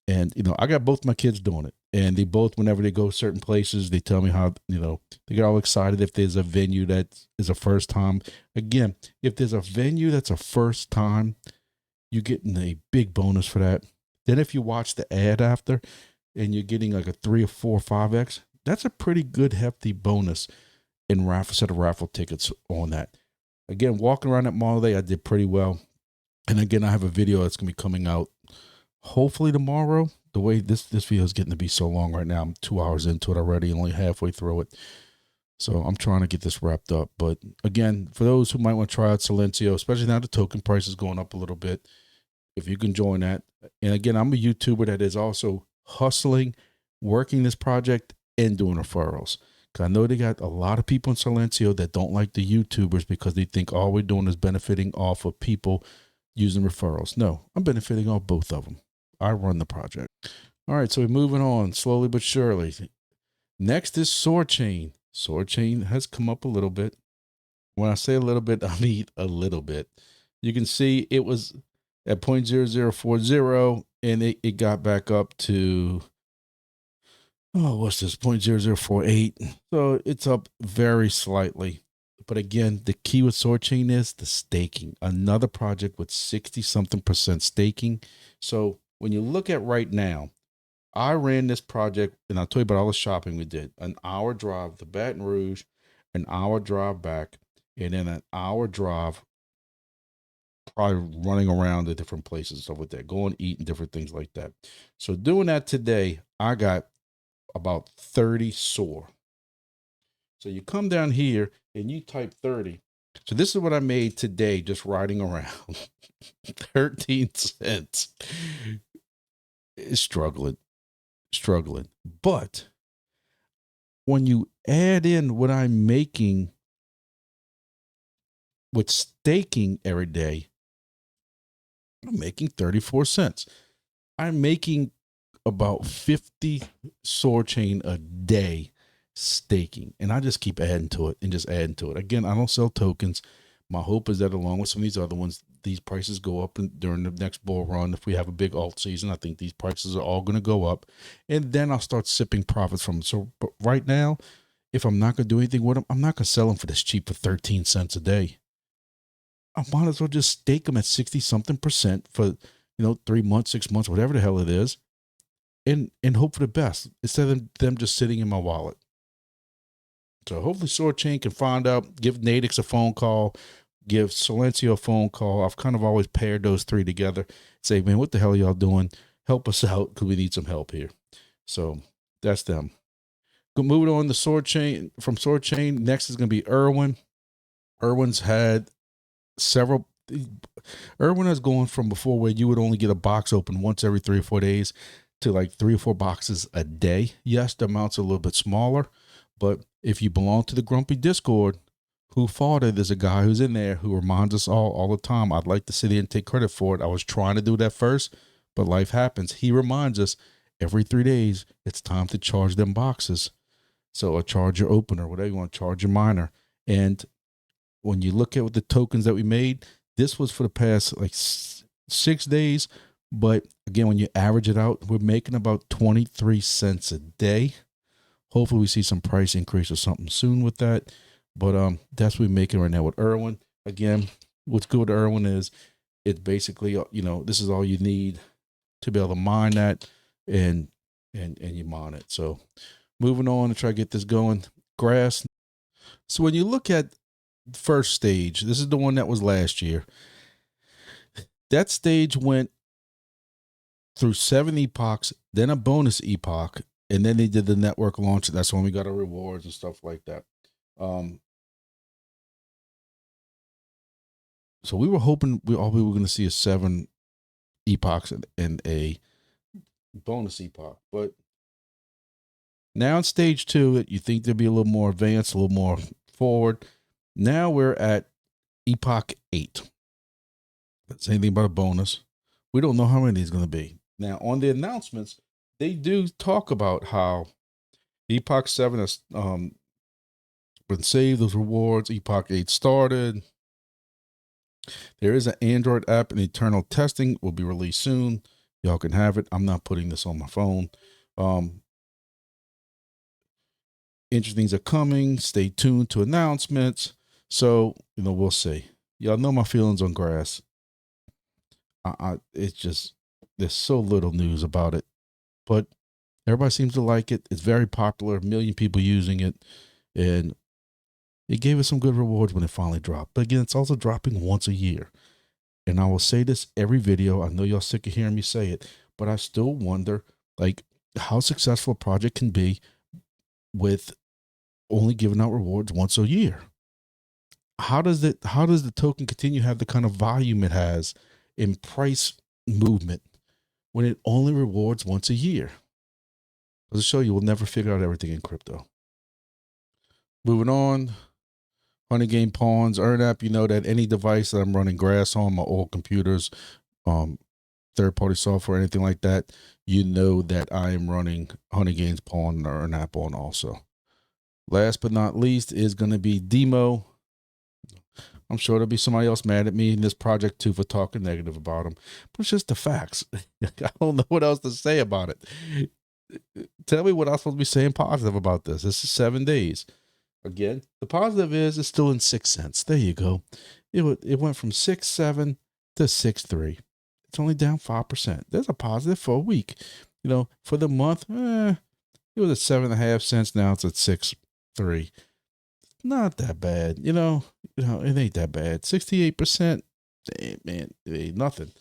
S1: And, you know, I got both my kids doing it. And they both, whenever they go certain places, they tell me how, you know, they get all excited if there's a venue that is a first time. Again, if there's a venue that's a first time, you're getting a big bonus for that. Then if you watch the ad after and you're getting like a 3 or 4 or 5X, that's a pretty good hefty bonus in set of raffle tickets on that. Again, walking around that mall today, I did pretty well. And again, I have a video that's going to be coming out hopefully tomorrow. The way this video is getting to be so long right now, I'm 2 hours into it already, only halfway through it. So I'm trying to get this wrapped up. But again, for those who might want to try out Silencio, especially now the token price is going up a little bit, if you can join that. And again, I'm a YouTuber that is also hustling, working this project and doing referrals. Cause I know they got a lot of people in Silencio that don't like the YouTubers because they think all we're doing is benefiting off of people using referrals. No, I'm benefiting off both of them. I run the project. All right, so we're moving on slowly but surely. Next is Soarchain. Soarchain has come up a little bit. When I say a little bit, I mean a little bit. You can see it was at 0.0040 and it got back up to, oh, what's this, 0.0048. So it's up very slightly. But again, the key with Soarchain is the staking. Another project with 60-something% staking. So when you look at right now, I ran this project, and I'll tell you about all the shopping we did. An hour drive to Baton Rouge, an hour drive back, and then an hour drive probably running around the different places and stuff like that, going eat and different things like that. So doing that today, I got about 30 SOAR. So you come down here and you type 30. So this is what I made today just riding around. 13 cents. It's struggling. But when you add in what I'm making with staking every day, I'm making 34 cents. I'm making about 50 Soarchain a day staking, and I just keep adding to it and just adding to it. Again, I don't sell tokens. My hope is that along with some of these other ones, these prices go up during the next bull run. If we have a big alt season, I think these prices are all going to go up, and then I'll start sipping profits from them. So, but right now, if I'm not going to do anything with them, I'm not going to sell them for this cheap for 13 cents a day. I might as well just stake them at 60-something% for, 3 months, 6 months, whatever the hell it is, and hope for the best instead of them just sitting in my wallet. So hopefully Soarchain can find out, give NATIX a phone call, give Silencio a phone call. I've kind of always paired those three together. Say, man, what the hell are y'all doing? Help us out because we need some help here. So that's them. Moving on to Soarchain. From Soarchain, next is going to be ERWIN. ERWIN's had several. ERWIN has gone from before where you would only get a box open once every 3 or 4 days to like 3 or 4 boxes a day. Yes, the amounts are a little bit smaller, but if you belong to the Grumpy Discord, who fought it, there's a guy who's in there who reminds us all the time. I'd like to sit here and take credit for it. I was trying to do that first, but life happens. He reminds us every 3 days, it's time to charge them boxes. So charge your opener, whatever you want to charge your miner. And when you look at what the tokens that we made, this was for the past like 6 days. But again, when you average it out, we're making about 23 cents a day. Hopefully we see some price increase or something soon with that. But that's what we're making right now with ERWIN. Again, what's good with ERWIN is it's basically, this is all you need to be able to mine that and you mine it. So moving on to try to get this going. Grass. So when you look at the first stage, this is the one that was last year. That stage went through 7 epochs, then a bonus epoch, and then they did the network launch. That's when we got our rewards and stuff like that. So we were hoping we were going to see a 7 epochs and a bonus epoch, but now in stage 2, you think there'll be a little more advanced, a little more forward. Now we're at epoch 8. That's anything but a bonus. We don't know how many it's going to be. Now on the announcements, they do talk about how epoch 7 has been saved, those rewards. Epoch 8 started. There is an Android app and internal testing will be released soon. Y'all can have it. I'm not putting this on my phone. Interesting things are coming. Stay tuned to announcements. So, we'll see. Y'all know my feelings on grass. It's just, there's so little news about it, but everybody seems to like it. It's very popular. 1 million people using it. And it gave us some good rewards when it finally dropped. But again, it's also dropping once a year. And I will say this every video. I know y'all sick of hearing me say it, but I still wonder how successful a project can be with only giving out rewards once a year. How does the token continue to have the kind of volume it has in price movement when it only rewards once a year. I'll show you, we'll never figure out everything in crypto. Moving on, Honeygain pawns, earn app. You know that any device that I'm running grass on, my old computers, third-party software, anything like that, you know that I am running Honeygain's pawn and earn app on also. Last but not least is going to be DIMO. I'm sure there'll be somebody else mad at me in this project too for talking negative about them, but it's just the facts. I don't know what else to say about it. Tell me what I'm supposed to be saying positive about this. This is 7 days. Again, the positive is it's still in 6 cents. There you go. It went from 6.7 to 6.3. It's only down 5%. There's a positive for a week. You know, for the month, it was at 7.5 cents. Now it's at 6.3. Not that bad. You know, it ain't that bad. 68%. Man, it ain't nothing.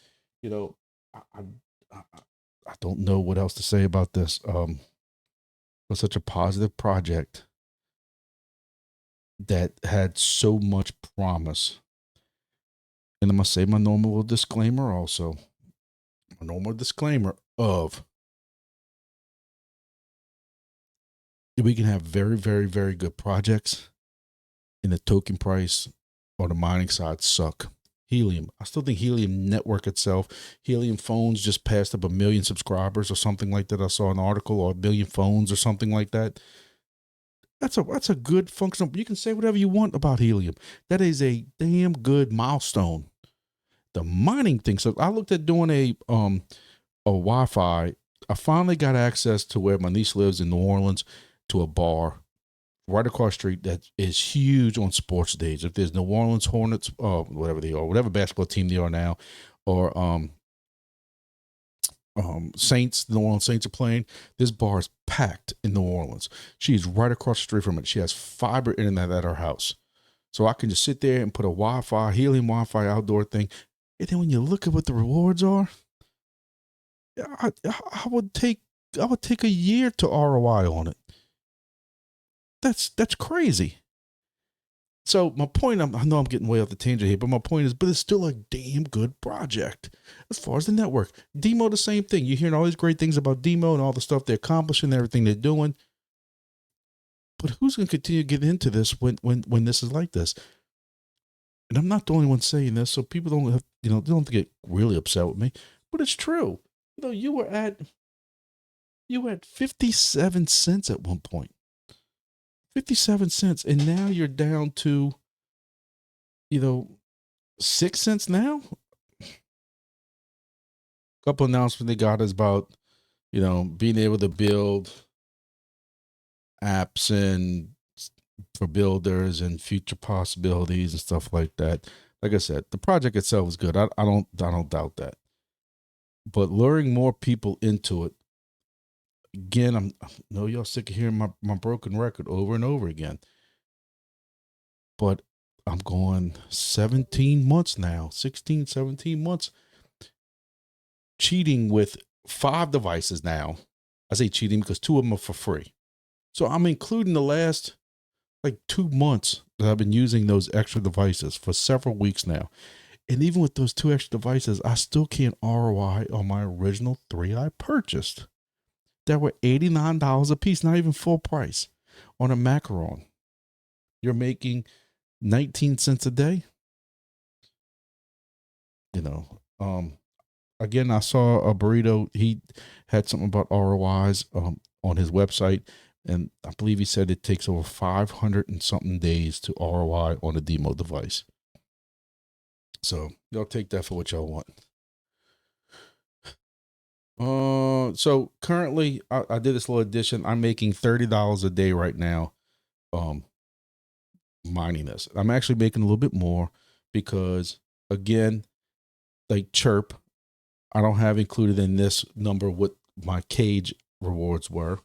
S1: You know, I don't know what else to say about this. Was such a positive project that had so much promise. And I'm going to say my normal disclaimer also. My normal disclaimer of we can have very, very, very good projects and the token price or the mining side suck. Helium. I still think Helium network itself, Helium phones just passed up 1 million subscribers or something like that. I saw an article, or 1 million phones or something like that. That's a good functional. You can say whatever you want about Helium. That is a damn good milestone. The mining thing. So I looked at doing a Wi-Fi. I finally got access to where my niece lives in New Orleans to a bar right across the street that is huge on sports days. If there's New Orleans Hornets, whatever they are, whatever basketball team they are now, or Saints, the New Orleans Saints are playing, this bar is packed in New Orleans. She's right across the street from it. She has fiber internet at her house. So I can just sit there and put a Wi-Fi, Helium Wi-Fi outdoor thing. And then when you look at what the rewards are, I would take a year to ROI on it. That's crazy. So my point, I know I'm getting way off the tangent here, but my point is, but it's still a damn good project as far as the network. DIMO, the same thing. You're hearing all these great things about DIMO and all the stuff they're accomplishing, everything they're doing. But who's going to continue to get into this when this is like this? And I'm not the only one saying this, so people don't have, they don't have to get really upset with me. But it's true. You were at 57 cents at one point. 57 cents, and now you're down to 6 cents now. A couple announcements they got is about being able to build apps and for builders and future possibilities and stuff like that. Like I said, the project itself is good. I don't doubt that, but luring more people into it. Again, I know y'all sick of hearing my broken record over and over again, but I'm going 17 months now, 16, 17 months, cheating with 5 devices now. I say cheating because 2 of them are for free. So I'm including the last 2 months that I've been using those extra devices for several weeks now. And even with those 2 extra devices, I still can't ROI on my original 3 I purchased. That were $89 a piece, not even full price on a macaron. You're making 19 cents a day. Again, I saw a burrito. He had something about ROIs on his website, and I believe he said it takes over 500 and something days to ROI on a DIMO device. So y'all take that for what y'all want. So currently I did this little addition. I'm making $30 a day right now, mining this. I'm actually making a little bit more because, again, like Chirp, I don't have included in this number what my KAGE rewards were.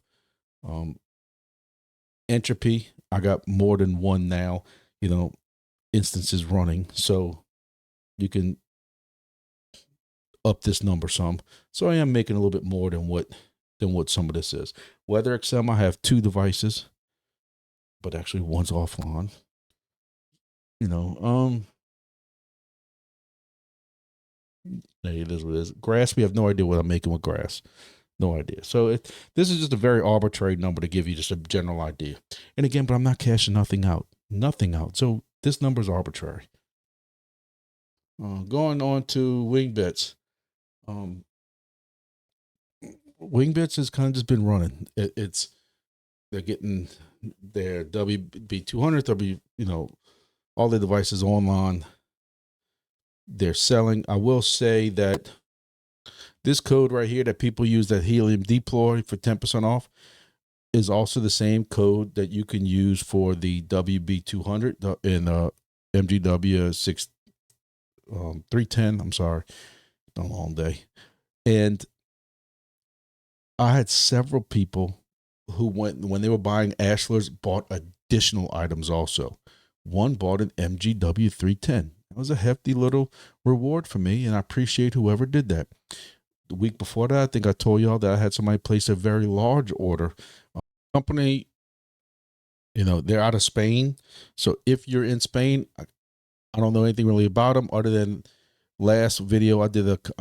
S1: Entropy, I got more than one now, instances running, so you can up this number some. So I am making a little bit more than what some of this is. WeatherXM, I have 2 devices, but actually one's offline. Hey, it is what it is. Grass, we have no idea what I'm making with grass. No idea. So this is just a very arbitrary number to give you just a general idea. And again, but I'm not cashing nothing out. Nothing out. So this number is arbitrary. Going on to Wingbits. Wingbits has kind of just been running. They're getting their WB200, all the devices online. They're selling. I will say that this code right here that people use, that Helium deploy for 10% off, is also the same code that you can use for the WB200 and MGW 310. I'm sorry, it's been a long day. And I had several people who went, when they were buying ASHLARs, bought additional items also. One bought an MGW 310. That was a hefty little reward for me, and I appreciate whoever did that. The week before that, I think I told y'all that I had somebody place a very large order. Company, they're out of Spain. So if you're in Spain, I don't know anything really about them other than last video I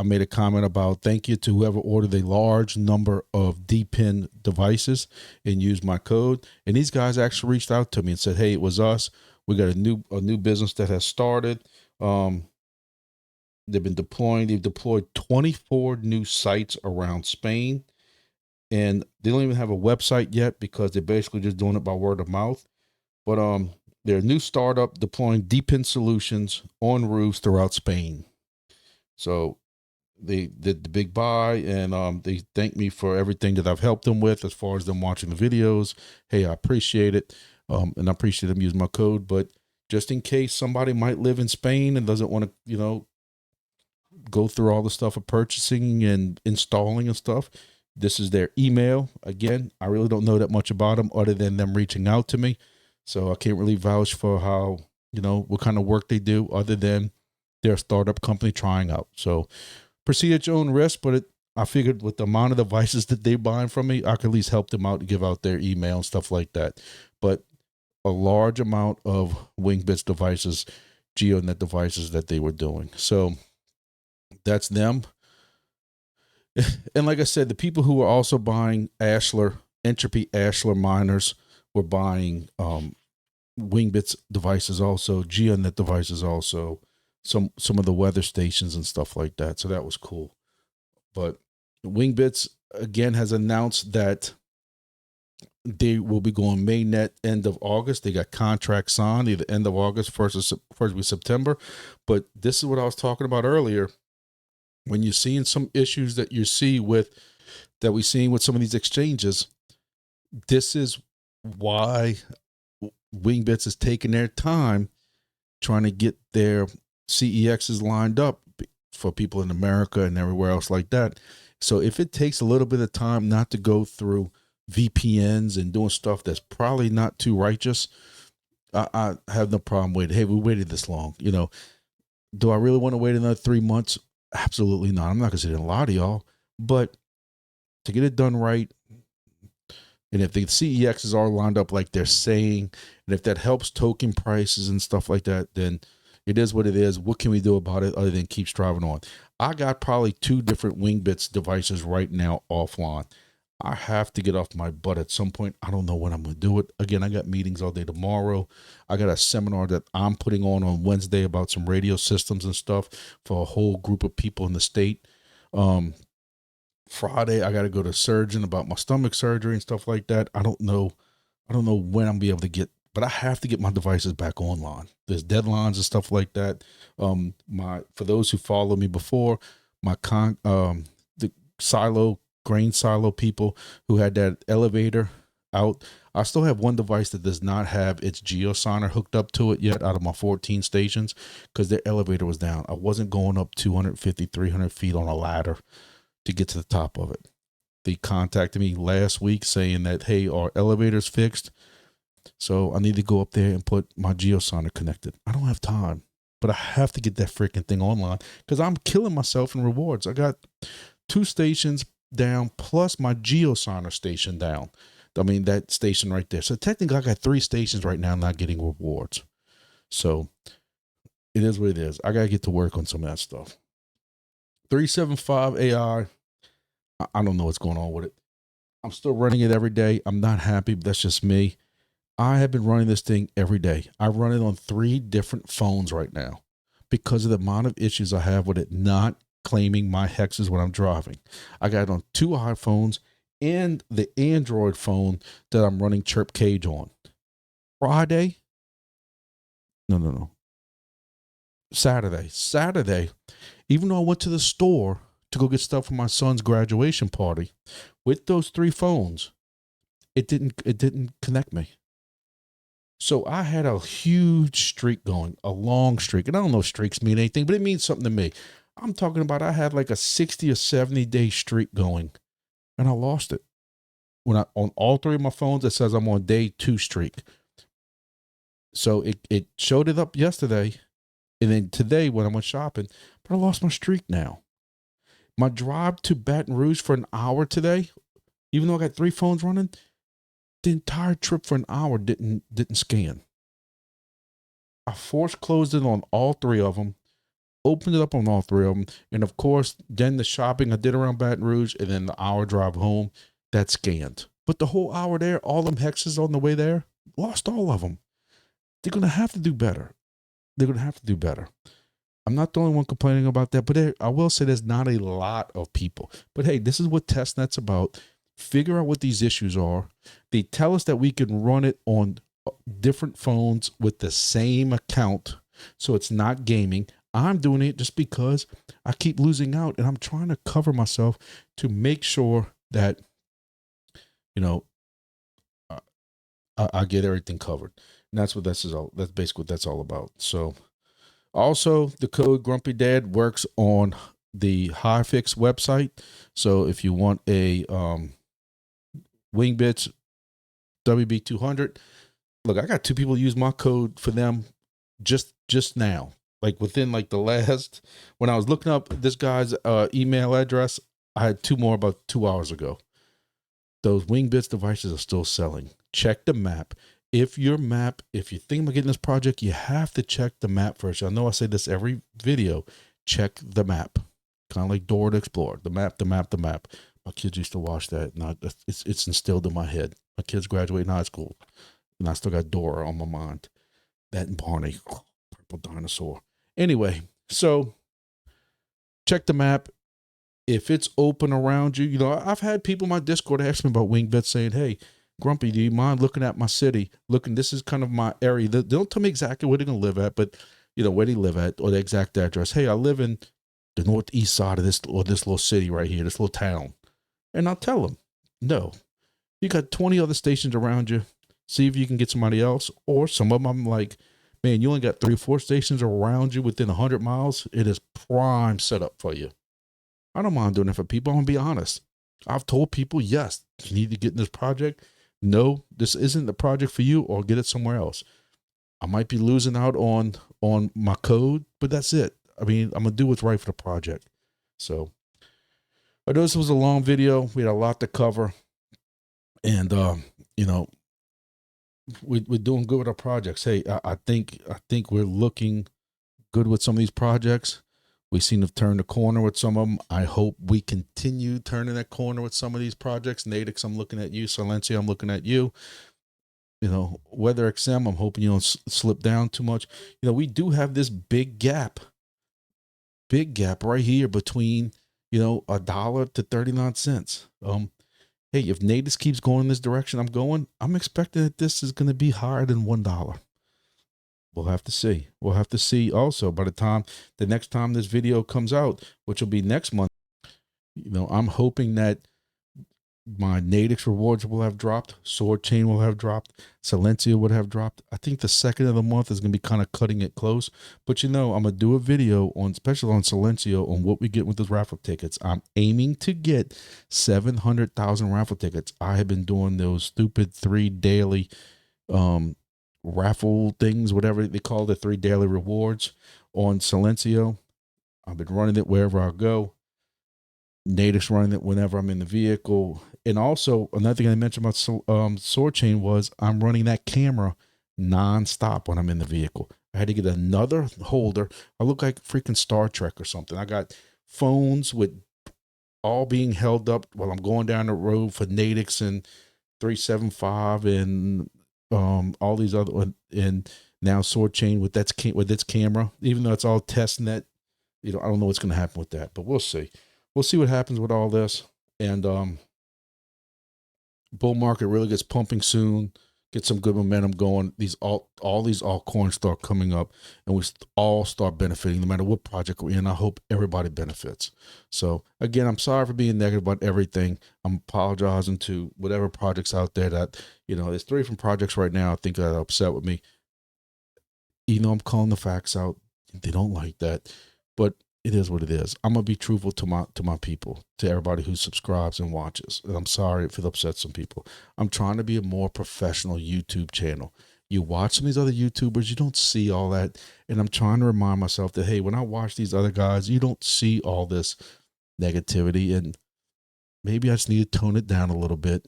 S1: made a comment about thank you to whoever ordered a large number of D-pin devices and used my code. And these guys actually reached out to me and said, hey, it was us. We got a new business that has started. They've been deploying. They've deployed 24 new sites around Spain, and they don't even have a website yet because they're basically just doing it by word of mouth. But they're a new startup deploying D-pin solutions on roofs throughout Spain. So they did the big buy, and they thanked me for everything that I've helped them with as far as them watching the videos. Hey, I appreciate it, and I appreciate them using my code. But just in case somebody might live in Spain and doesn't want to, go through all the stuff of purchasing and installing and stuff, this is their email. Again, I really don't know that much about them other than them reaching out to me. So I can't really vouch for how, what kind of work they do other than they're a startup company trying out. So proceed at your own risk, but I figured with the amount of devices that they're buying from me, I could at least help them out and give out their email and stuff like that. But a large amount of Wingbits devices, GeoDNet devices that they were doing. So that's them. And like I said, the people who were also buying ASHLAR, ENTROPY ASHLAR miners were buying Wingbits devices also, GeoDNet devices also, some of the weather stations and stuff like that. So that was cool. But Wingbits, again, has announced that they will be going mainnet end of August. They got contracts signed either end of August, first week of September. But this is what I was talking about earlier. When you're seeing some issues that we've seen with some of these exchanges, this is why Wingbits is taking their time trying to get their CEXs lined up for people in America and everywhere else like that. So if it takes a little bit of time not to go through VPNs and doing stuff that's probably not too righteous, I have no problem waiting. Hey, we waited this long. Do I really want to wait another 3 months? Absolutely not. I'm not going to sit and lie to y'all, but to get it done right, and if the CEXs are lined up like they're saying, and if that helps token prices and stuff like that, then it is what it is. What can we do about it other than keep striving on? I got probably 2 different Wingbits devices right now offline. I have to get off my butt at some point. I don't know when I'm going to do it. Again, I got meetings all day tomorrow. I got a seminar that I'm putting on Wednesday about some radio systems and stuff for a whole group of people in the state. Friday, I got to go to a surgeon about my stomach surgery and stuff like that. I don't know when I'm going to be able to get, but I have to get my devices back online. There's deadlines and stuff like that. For those who follow me before, the grain silo people who had that elevator out, I still have one device that does not have its geosigner hooked up to it yet out of my 14 stations because their elevator was down. I wasn't going up 250, 300 feet on a ladder to get to the top of it. They contacted me last week saying that, hey, our elevator's fixed, so I need to go up there and put my geosigner connected. I don't have time, but I have to get that freaking thing online because I'm killing myself in rewards. I got 2 stations down plus my geosigner station down. I mean, that station right there. So technically I got 3 stations right now not getting rewards. So it is what it is. I got to get to work on some of that stuff. 375 AI. I don't know what's going on with it. I'm still running it every day. I'm not happy, but that's just me. I have been running this thing every day. I run it on 3 different phones right now because of the amount of issues I have with it not claiming my hexes when I'm driving. I got it on 2 iPhones and the Android phone that I'm running Chirp KAGE on. Friday? No. Saturday, even though I went to the store to go get stuff for my son's graduation party with those 3 phones, it didn't connect me. So I had a huge streak going, a long streak. And I don't know if streaks mean anything, but it means something to me. I'm talking about I had like a 60 or 70 day streak going and I lost it. When on all 3 of my phones, it says I'm on day 2 streak. So it showed it up yesterday. And then today when I went shopping, but I lost my streak now. My drive to Baton Rouge for an hour today, even though I got 3 phones running, the entire trip for an hour didn't scan. I force closed it on all 3 of them, opened it up on all 3 of them, and of course, then the shopping I did around Baton Rouge, and then the hour drive home, that scanned. But the whole hour there, all them hexes on the way there, lost all of them. They're going to have to do better. I'm not the only one complaining about that, but I will say there's not a lot of people. But hey, this is what testnet's about. Figure out what these issues are. They tell us that we can run it on different phones with the same account, so it's not gaming. I'm doing it just because I keep losing out, and I'm trying to cover myself to make sure that, you know, I get everything covered. And that's what this is all. That's basically what that's all about. So, also the code GrumpyDad works on the HiFix website. So if you want a Wingbits WB200, look, I got 2 people use my code for them just now. Like within like the last, when I was looking up this guy's email address, I had 2 more about 2 hours ago. Those Wingbits devices are still selling. Check the map. If you think about getting this project, you have to check the map first. I know I say this every video. Check the map. Kind of like Dora the Explorer. The map. My kids used to watch that. And it's instilled in my head. My kids graduating high school. And I still got Dora on my mind. That and Barney. Oh, purple dinosaur. Anyway, so check the map. If it's open around you, you know, I've had people in my Discord ask me about Wingbits saying, hey, Grumpy, do you mind looking at my city? This is kind of my area. They don't tell me exactly where they're going to live at, but, you know, where they live at or the exact address. Hey, I live in the northeast side of this little city right here, this little town. And I'll tell them, no, you got 20 other stations around you. See if you can get somebody else. Or some of them, I'm like, man, you only got 3 or 4 stations around you within 100 miles. It is prime setup for you. I don't mind doing it for people. I'm going to be honest. I've told people, yes, you need to get in this project. No, this isn't the project for you, or get it somewhere else. I might be losing out on my code, but that's it. I mean, I'm going to do what's right for the project. So I know this was a long video. We had a lot to cover. And, you know, we're doing good with our projects. Hey, I think we're looking good with some of these projects. We seem to have turned the corner with some of them. I hope we continue turning that corner with some of these projects. NATIX, I'm looking at you. Silencio, I'm looking at you. You know, Weather XM, I'm hoping you don't slip down too much. You know, we do have this big gap right here between, you know, $1 to 39 cents. Hey, if NATIX keeps going in this direction I'm going, I'm expecting that this is going to be higher than $1. We'll have to see. We'll have to see also by the next time this video comes out, which will be next month. You know, I'm hoping that my NATIX rewards will have dropped. Soarchain will have dropped. Silencio would have dropped. I think the 2nd of the month is going to be kind of cutting it close. But, you know, I'm going to do a video on, especially on Silencio, on what we get with those raffle tickets. I'm aiming to get 700,000 raffle tickets. I have been doing those stupid 3 daily raffle things, whatever they call the 3 daily rewards on Silencio. I've been running it wherever I go. NATIX running it whenever I'm in the vehicle. And also another thing I mentioned about Soarchain was I'm running that camera nonstop when I'm in the vehicle. I had to get another holder. I look like freaking Star Trek or something. I got phones with all being held up while I'm going down the road for NATIX and 375 and all these other, and now Soarchain with its camera, even though it's all test net. I don't know what's going to happen with that, but we'll see. We'll see what happens with all this. And bull market really gets pumping soon. Get some good momentum going. All these altcoins start coming up, and we all start benefiting, no matter what project we're in. I hope everybody benefits. So again, I'm sorry for being negative about everything. I'm apologizing to whatever projects out there that, there's 3 different projects right now I think that are upset with me. I'm calling the facts out. They don't like that, but it is what it is. I'm gonna be truthful to my people, to everybody who subscribes and watches. And I'm sorry if it upsets some people. I'm trying to be a more professional YouTube channel. You watch some of these other YouTubers, you don't see all that. And I'm trying to remind myself that, hey, when I watch these other guys, you don't see all this negativity. And maybe I just need to tone it down a little bit.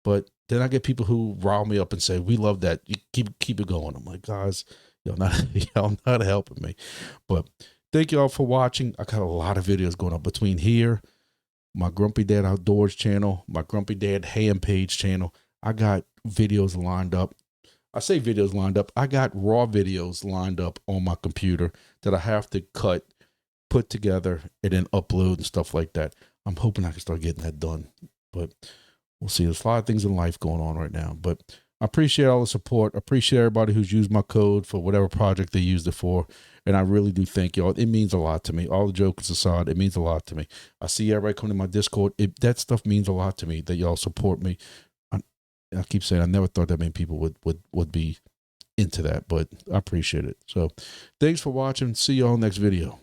S1: But then I get people who rile me up and say, we love that. You keep it going. I'm like, guys, y'all not helping me. But thank you all for watching. I got a lot of videos going up between here, my Grumpy Dad Outdoors channel, my Grumpy Dad Ham page channel. I got videos lined up. I say videos lined up. I got raw videos lined up on my computer that I have to cut, put together, and then upload and stuff like that. I'm hoping I can start getting that done. But we'll see. There's a lot of things in life going on right now. But I appreciate all the support. I appreciate everybody who's used my code for whatever project they used it for. And I really do thank y'all. It means a lot to me. All the jokes aside, it means a lot to me. I see everybody coming to my Discord. That stuff means a lot to me, that y'all support me. I keep saying I never thought that many people would be into that, but I appreciate it. So thanks for watching. See y'all next video.